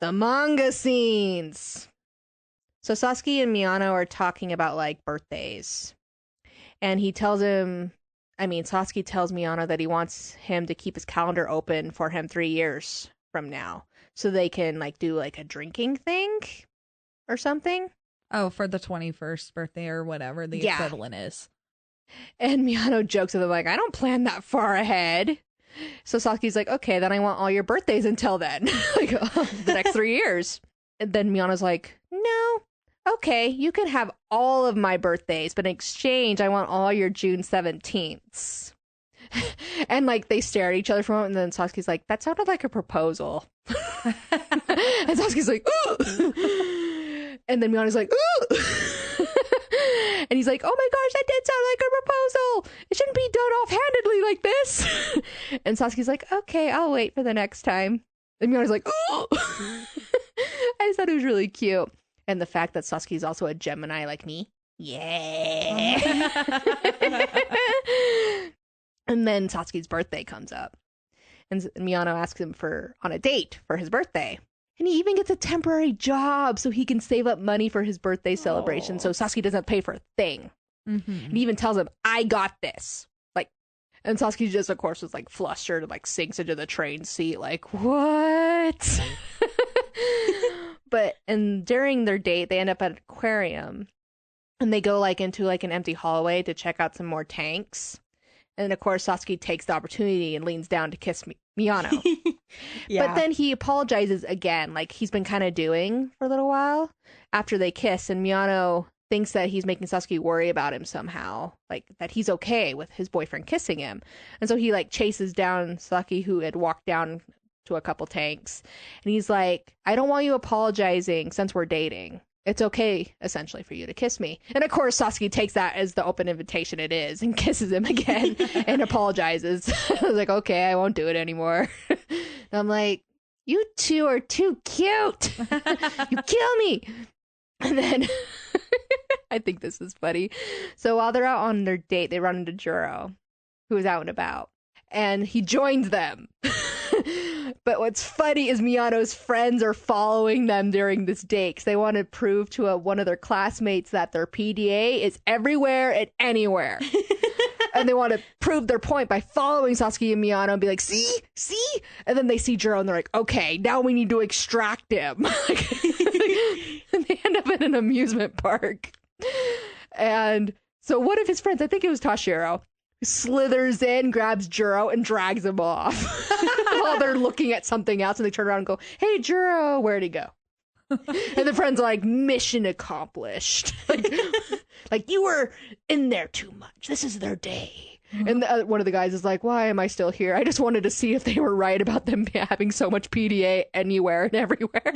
the manga scenes. So Sasaki and Miyano are talking about like birthdays. And he tells him, Sasaki tells Miyano that he wants him to keep his calendar open for him 3 years from now, so they can like do like a drinking thing or something. Oh, for the 21st birthday or whatever the equivalent is. And Miyano jokes with him like, I don't plan that far ahead. So Sasaki's like, okay, then I want all your birthdays until then. Like the next 3 years. And then Miyano's like, no, okay, you can have all of my birthdays, but in exchange, I want all your June 17ths. And like they stare at each other for a moment, and then Sasaki's like, that sounded like a proposal. And Sasaki's like, ooh. And then Miyano's like, ooh. And he's like, oh my gosh, that did sound like a proposal. It shouldn't be done offhandedly like this. And Sasuke's like, okay, I'll wait for the next time. And Miyano's like, oh. I just thought it was really cute. And the fact that Sasuke's also a Gemini like me. Yeah. And then Sasuke's birthday comes up. And Miyano asks him on a date for his birthday. And he even gets a temporary job so he can save up money for his birthday celebration. So Sasuke doesn't have to pay for a thing. Mm-hmm. And he even tells him, I got this. Like, and Sasuke just, of course, was like flustered and like sinks into the train seat. Like, what? And during their date, they end up at an aquarium. And they go like into like an empty hallway to check out some more tanks. And of course, Sasuke takes the opportunity and leans down to kiss Miyano. Yeah. But then he apologizes again, like he's been kind of doing for a little while after they kiss. And Miyano thinks that he's making Sasuke worry about him somehow, like that he's okay with his boyfriend kissing him. And so he like chases down Sasaki, who had walked down to a couple tanks. And he's like, I don't want you apologizing since we're dating. It's okay, essentially, for you to kiss me. And of course, Sasuke takes that as the open invitation it is and kisses him again and apologizes. I was like, okay, I won't do it anymore. And I'm like, you two are too cute. You kill me. And then I think this is funny. So while they're out on their date, they run into Juro, who is out and about. And he joins them. But what's funny is Miyano's friends are following them during this date because they want to prove to one of their classmates that their PDA is everywhere and anywhere. And they want to prove their point by following Sasuke and Miyano and be like, see? And then they see Juro and they're like, okay, now we need to extract him. And they end up in an amusement park. And so one of his friends, I think it was Toshiro, slithers in, grabs Juro, and drags him off while they're looking at something else. And they turn around and go, hey, Juro, where'd he go? And the friend's like, mission accomplished. Like you were in there too much. This is their day. And one of the guys is like, why am I still here? I just wanted to see if they were right about them having so much PDA anywhere and everywhere.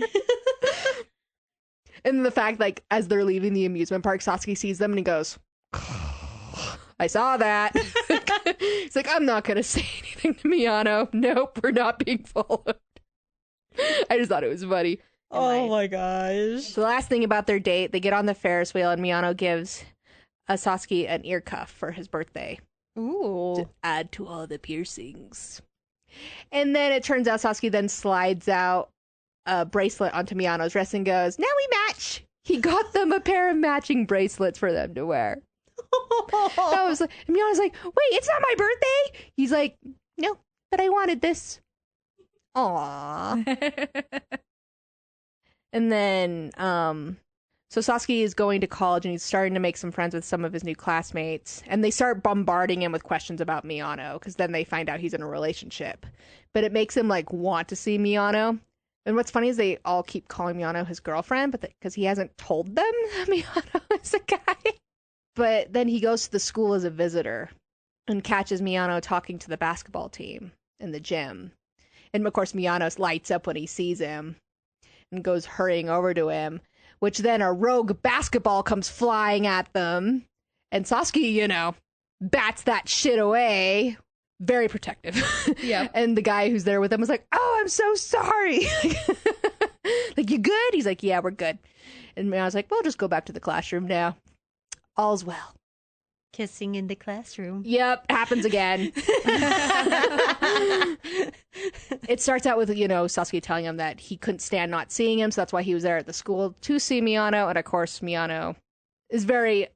And the fact, like, as they're leaving the amusement park, Sasuke sees them and he goes, I saw that. He's like, I'm not going to say anything to Miyano. Nope, we're not being followed. I just thought it was funny. Oh my gosh. So the last thing about their date, they get on the Ferris wheel and Miyano gives Sasuke an ear cuff for his birthday. Ooh. To add to all the piercings. And then it turns out Sasuke then slides out a bracelet onto Miyano's wrist and goes, now we match. He got them a pair of matching bracelets for them to wear. I was like, Miyano's like, wait, it's not my birthday? He's like, no, but I wanted this. Aww. And then, so Sasuke is going to college and he's starting to make some friends with some of his new classmates. And they start bombarding him with questions about Miyano because then they find out he's in a relationship. But it makes him like want to see Miyano. And what's funny is they all keep calling Miyano his girlfriend, but because he hasn't told them that Miyano is a guy. But then he goes to the school as a visitor and catches Miyano talking to the basketball team in the gym. And of course, Miyano lights up when he sees him and goes hurrying over to him, which then a rogue basketball comes flying at them. And Sasuke, bats that shit away. Very protective. Yeah. And the guy who's there with him was like, oh, I'm so sorry. Like, you good? He's like, yeah, we're good. And I was like, we'll just go back to the classroom now. All's well. Kissing in the classroom. Yep, happens again. It starts out with, Sasuke telling him that he couldn't stand not seeing him, so that's why he was there at the school to see Miyano. And of course, Miyano is very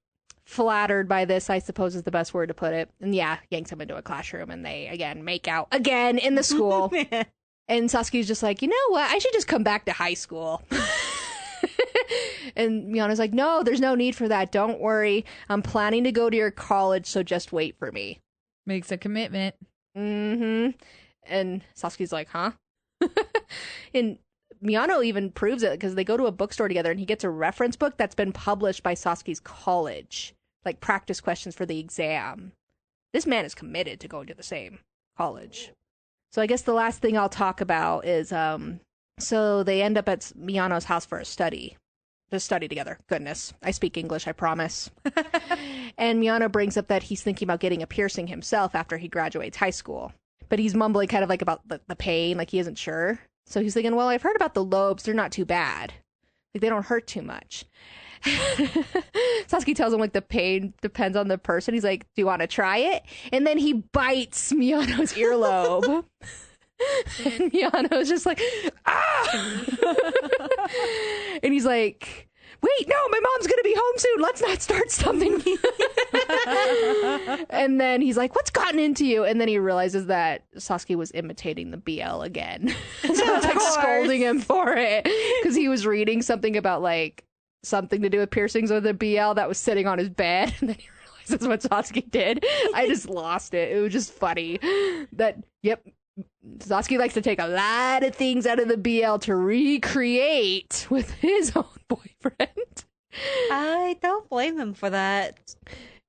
flattered by this, I suppose is the best word to put it. And yeah, yanks him into a classroom and they, again, make out again in the school. And Sasuke's just like, you know what? I should just come back to high school. And Miyano's like, no, there's no need for that. Don't worry. I'm planning to go to your college, so just wait for me. Makes a commitment. Mm-hmm. And Sasuke's like, huh? And Miyano even proves it because they go to a bookstore together and he gets a reference book that's been published by Sasuke's college, like practice questions for the exam. This man is committed to going to the same college. So I guess the last thing I'll talk about is, so they end up at Miyano's house for a study. to study together. Goodness, I speak English, I promise. And Miyano brings up that he's thinking about getting a piercing himself after he graduates high school. But he's mumbling kind of like about the pain, like he isn't sure. So he's thinking, well, I've heard about the lobes. They're not too bad. Like, they don't hurt too much. Sasaki tells him, like, the pain depends on the person. He's like, do you want to try it? And then he bites Miyano's earlobe. And Miyano's just like, ah! And he's like, wait, no, my mom's going to be home soon. Let's not start something. And then he's like, what's gotten into you? And then he realizes that Sasaki was imitating the BL again. So I was like scolding him for it because he was reading something about like something to do with piercings or the BL that was sitting on his bed. And then he realizes what Sasaki did. I just lost it. It was just funny that, yep, Sasaki likes to take a lot of things out of the BL to recreate with his own boyfriend. I don't blame him for that.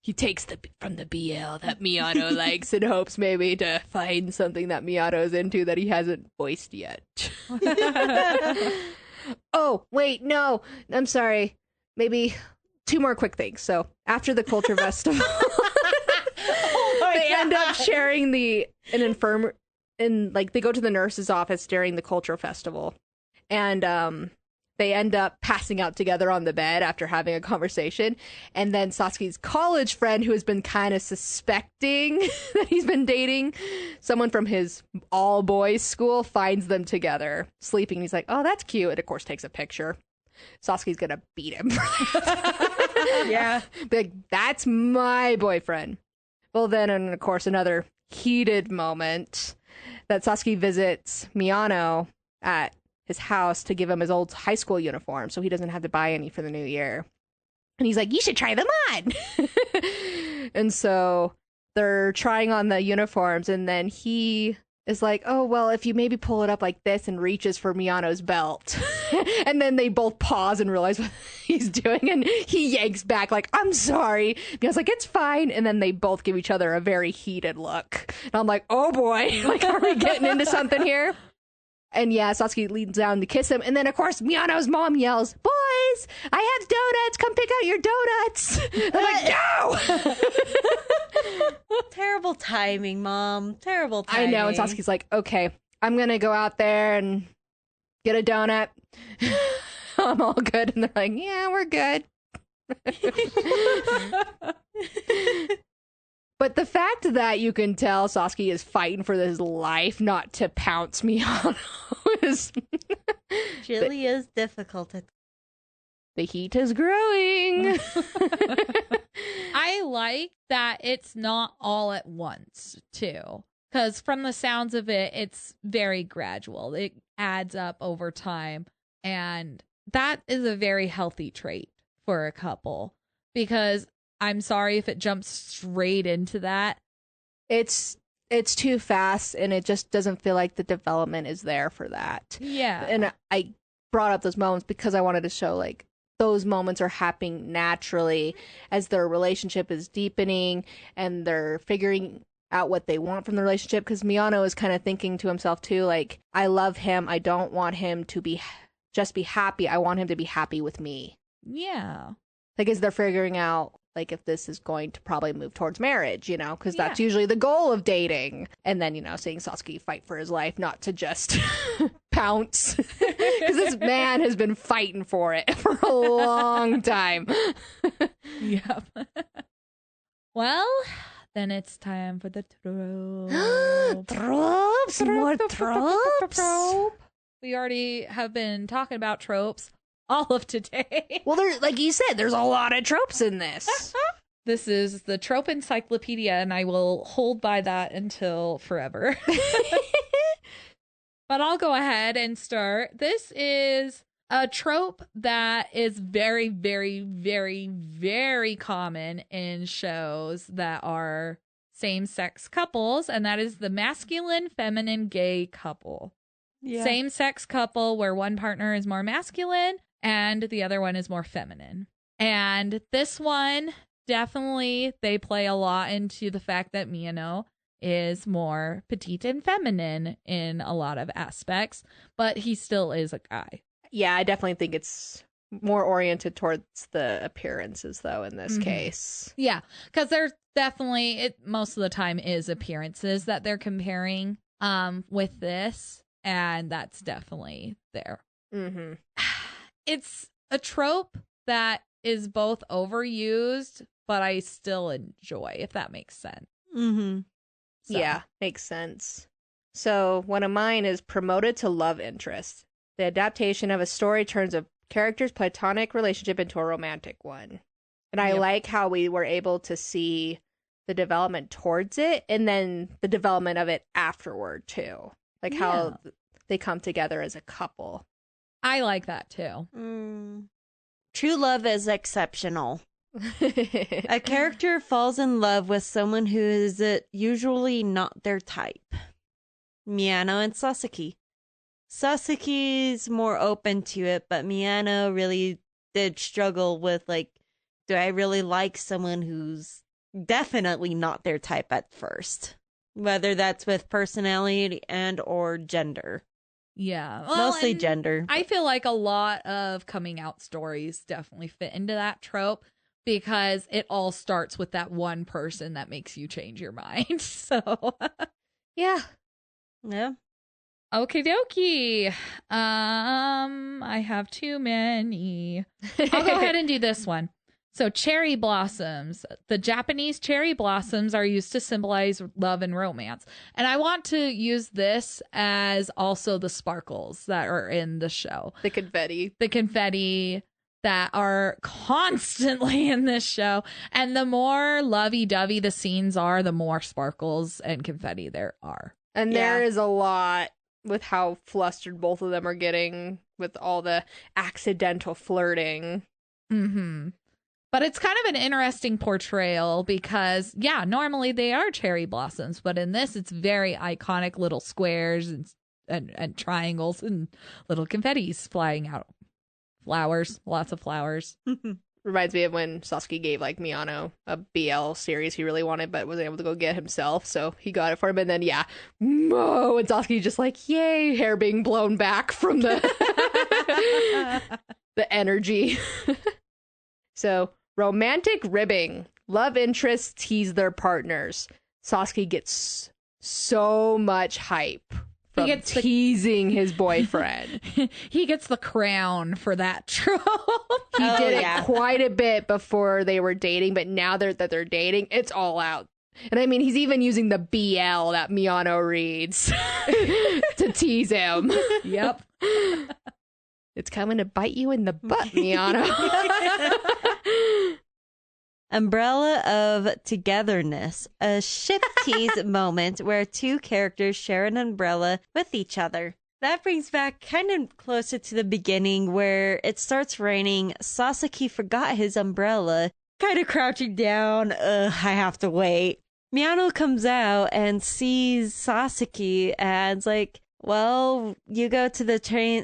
He takes from the BL that Miyano likes and hopes maybe to find something that Miyano's into that he hasn't voiced yet. Oh, wait, no. I'm sorry. Maybe 2 more quick things. So after the Culture Festival, they end up sharing they go to the nurse's office during the Culture Festival. And they end up passing out together on the bed after having a conversation. And then Sasaki's college friend, who has been kind of suspecting that he's been dating someone from his all-boys school, finds them together sleeping. He's like, oh, that's cute. And, of course, takes a picture. Sasaki's going to beat him. Yeah. Be like, that's my boyfriend. Well, then, and, of course, another heated moment that Sasaki visits Miyano at his house to give him his old high school uniform so he doesn't have to buy any for the new year. And he's like, you should try them on. And so they're trying on the uniforms, and then he is like, oh, well, if you maybe pull it up like this, and reaches for Miyano's belt. And then they both pause and realize what he's doing, and he yanks back like, I'm sorry. Miyano's like, it's fine. And then they both give each other a very heated look. And I'm like, oh boy, like, are we getting into something here? And yeah, Sasaki leans down to kiss him. And then, of course, Miyano's mom yells, boys, I have donuts. Come pick out your donuts. I'm like, no. Terrible timing, Mom. Terrible timing. I know. And Sasaki's like, okay, I'm going to go out there and get a donut. I'm all good. And they're like, yeah, we're good. But the fact that you can tell Sasaki is fighting for his life not to pounce Miyano is... Really is difficult. The heat is growing. I like that it's not all at once, too. Because from the sounds of it, it's very gradual. It adds up over time. And that is a very healthy trait for a couple. Because I'm sorry if it jumps straight into that. It's too fast, and it just doesn't feel like the development is there for that. Yeah. And I brought up those moments because I wanted to show, like, those moments are happening naturally as their relationship is deepening and they're figuring out what they want from the relationship. Because Miyano is kind of thinking to himself, too, like, I love him. I don't want him to just be happy. I want him to be happy with me. Yeah. Like, as they're figuring out, like, if this is going to probably move towards marriage, you know, because that's usually the goal of dating. And then, you know, seeing Sasaki fight for his life, not to just pounce. Because this man has been fighting for it for a long time. Yep. Well, then it's time for the trope. Tropes? More tropes? We already have been talking about tropes all of today. Well, there's, like you said, there's a lot of tropes in this. This is the trope encyclopedia, and I will hold by that until forever. But I'll go ahead and start. This is a trope that is very, very, very, very common in shows that are same-sex couples, and that is the masculine, feminine, gay couple. Yeah. Same-sex couple where one partner is more masculine and the other one is more feminine. And this one, definitely, they play a lot into the fact that Miyano is more petite and feminine in a lot of aspects, but he still is a guy. Yeah, I definitely think it's more oriented towards the appearances, though, in this case. Yeah, because there's definitely, it most of the time is appearances that they're comparing with this, and that's definitely there. Mm-hmm. It's a trope that is both overused, but I still enjoy, if that makes sense. Mm-hmm. So. Yeah, makes sense. So one of mine is promoted to love interest. The adaptation of a story turns a character's platonic relationship into a romantic one. And I like how we were able to see the development towards it and then the development of it afterward, too. Like how they come together as a couple. I like that, too. True love is exceptional. A character falls in love with someone who is usually not their type. Miyano and Sasaki. Sasaki's more open to it, but Miyano really did struggle with, like, do I really like someone who's definitely not their type at first? Whether that's with personality and or gender. Yeah. Well, mostly gender. I feel like a lot of coming out stories definitely fit into that trope because it all starts with that one person that makes you change your mind. So, yeah. Yeah. Okie dokie. I have too many. I'll go ahead and do this one. So cherry blossoms. The Japanese cherry blossoms are used to symbolize love and romance. And I want to use this as also the sparkles that are in the show. The confetti. The confetti that are constantly in this show. And the more lovey-dovey the scenes are, the more sparkles and confetti there are. And there is a lot with how flustered both of them are getting with all the accidental flirting. Mm-hmm. But it's kind of an interesting portrayal because, normally they are cherry blossoms, but in this it's very iconic little squares and triangles and little confettis flying out. Flowers, lots of flowers. Reminds me of when Sasaki gave like Miyano a BL series he really wanted but wasn't able to go get himself, so he got it for him. And then and Sasaki just like, yay, hair being blown back from the the energy. So romantic ribbing. Love interests tease their partners. Sasaki gets so much hype from teasing his boyfriend. He gets the crown for that trope. He did it quite a bit before they were dating, but now that they're dating, it's all out. And I mean, he's even using the BL that Miyano reads to tease him. Yep. It's coming to bite you in the butt, Miyano. Umbrella of togetherness, a ship tease moment where two characters share an umbrella with each other. That brings back kind of closer to the beginning where it starts raining. Sasaki forgot his umbrella, kind of crouching down. I have to wait. Miyano comes out and sees Sasaki and is like, well, you go to the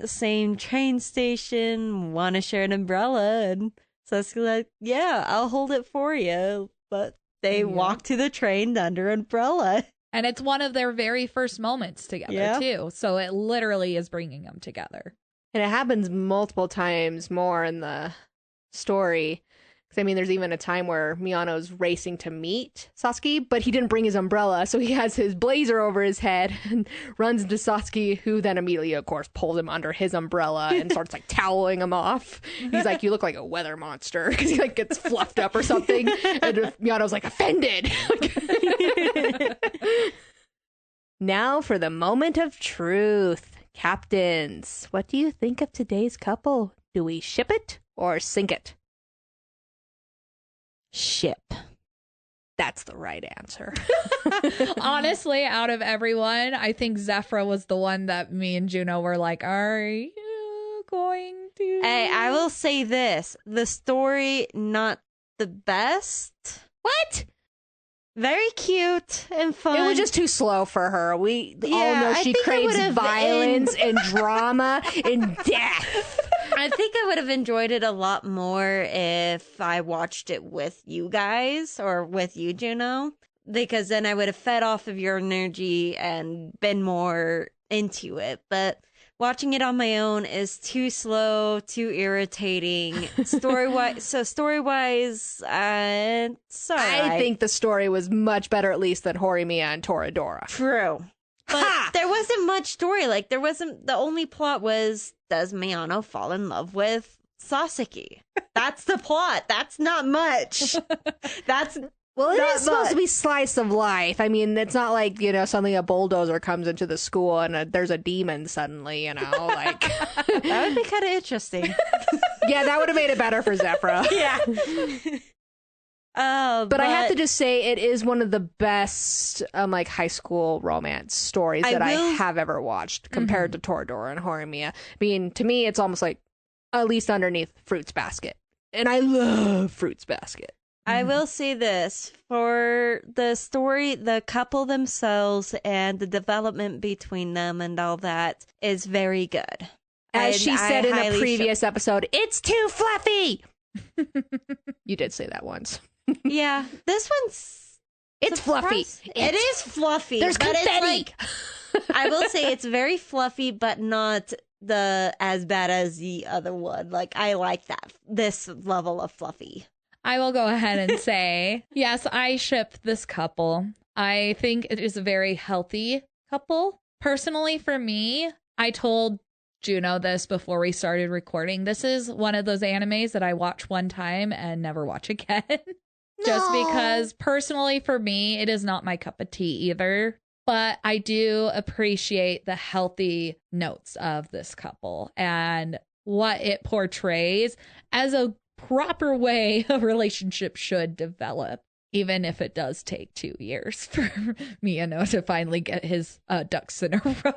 same train station, want to share an umbrella? And Sasaka's like, yeah, I'll hold it for you. But they walk to the train under umbrella. And it's one of their very first moments together, too. So it literally is bringing them together. And it happens multiple times more in the story. Because, I mean, there's even a time where Miyano's racing to meet Sasaki, but he didn't bring his umbrella. So he has his blazer over his head and runs into Sasaki, who then immediately, of course, pulls him under his umbrella and starts, like, toweling him off. He's like, you look like a weather monster. Because he, like, gets fluffed up or something. And Miyano's, like, offended. Now for the moment of truth. Captains, what do you think of today's couple? Do we ship it or sink it? Ship. That's the right answer. Honestly, out of everyone, I think Zephyra was the one that me and Juno were like, are you going to? Hey, I will say this. The story, not the best. What? Very cute and fun. It was just too slow for her. We all know she craves violence and drama and death. I think I would have enjoyed it a lot more if I watched it with you guys or with you, Juno, because then I would have fed off of your energy and been more into it. But watching it on my own is too slow, too irritating. Story-wise, it's all right. I think the story was much better, at least, than Horimiya and Toradora. True. But there wasn't much story. Like, the only plot was, does Miyano fall in love with Sasaki? That's the plot. That's not much. Well, it Not is supposed to much. be slice of life. I mean, it's not like, suddenly a bulldozer comes into the school and there's a demon suddenly, like. That would be kind of interesting. Yeah, that would have made it better for Zephyra. Yeah. But I have to just say, it is one of the best, high school romance stories that I have ever watched compared to Toradora and Horimiya. I mean, to me, it's almost like at least underneath Fruits Basket. And I love Fruits Basket. I will say this, for the story, the couple themselves and the development between them and all that is very good. As she said in a highly previous episode, it's too fluffy. You did say that once. Yeah, this one's... It's fluffy. It is fluffy. There's but confetti. I will say it's very fluffy, but not as bad as the other one. Like, I like this level of fluffy. I will go ahead and say, yes, I ship this couple. I think it is a very healthy couple. Personally, for me, I told Juno this before we started recording. This is one of those animes that I watch one time and never watch again. Just because personally for me, it is not my cup of tea either. But I do appreciate the healthy notes of this couple and what it portrays as a proper way a relationship should develop, even if it does take 2 years for Miyano to finally get his ducks in a row.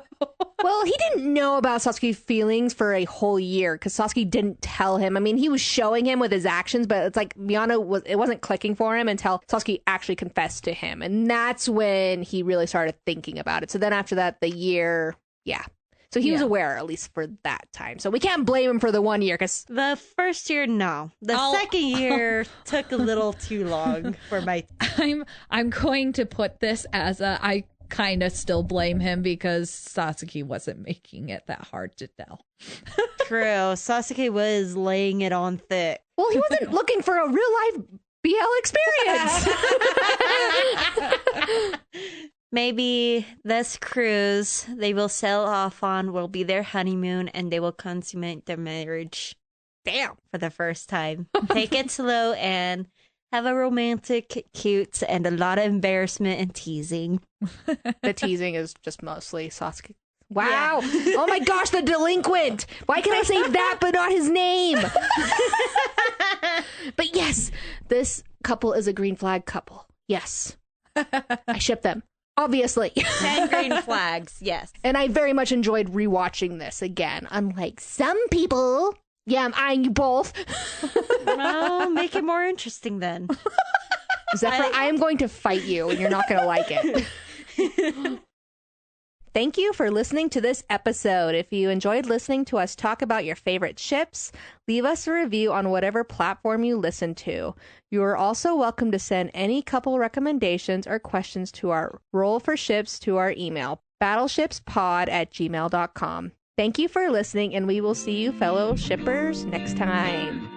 Well, he didn't know about Sasaki's feelings for a whole year because Sasaki didn't tell him. I mean, he was showing him with his actions, but it's like it wasn't clicking for him until Sasaki actually confessed to him. And that's when he really started thinking about it. So then after that, the year, yeah. So he was aware, at least for that time. So we can't blame him for the 1 year because The first year, no. The second year took a little too long for my... I'm going to put this as I kind of still blame him because Sasaki wasn't making it that hard to tell. True. Sasaki was laying it on thick. well, he wasn't looking for a real life BL experience. Maybe this cruise they will sail off on will be their honeymoon and they will consummate their marriage. Damn. For the first time. Take it slow and have a romantic, cute, and a lot of embarrassment and teasing. The teasing is just mostly Sasaki. Wow. Yeah. Oh my gosh, the delinquent. Why can I say that but not his name? But yes, this couple is a green flag couple. Yes. I ship them. Obviously. 10 green flags, yes. And I very much enjoyed rewatching this again. Unlike some people. Yeah, I'm eyeing you both. Well, make it more interesting then. Zephyr, I am going to fight you and you're not going to like it. Thank you for listening to this episode. If you enjoyed listening to us talk about your favorite ships, leave us a review on whatever platform you listen to. You are also welcome to send any couple recommendations or questions to our Roll for Ships to our email, battleshipspod@gmail.com. Thank you for listening, and we will see you fellow shippers next time.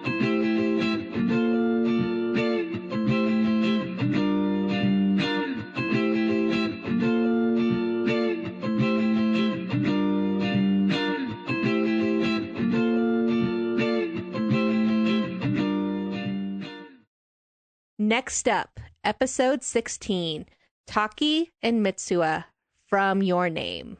Next up, episode 16, Taki and Mitsuha, From Your Name.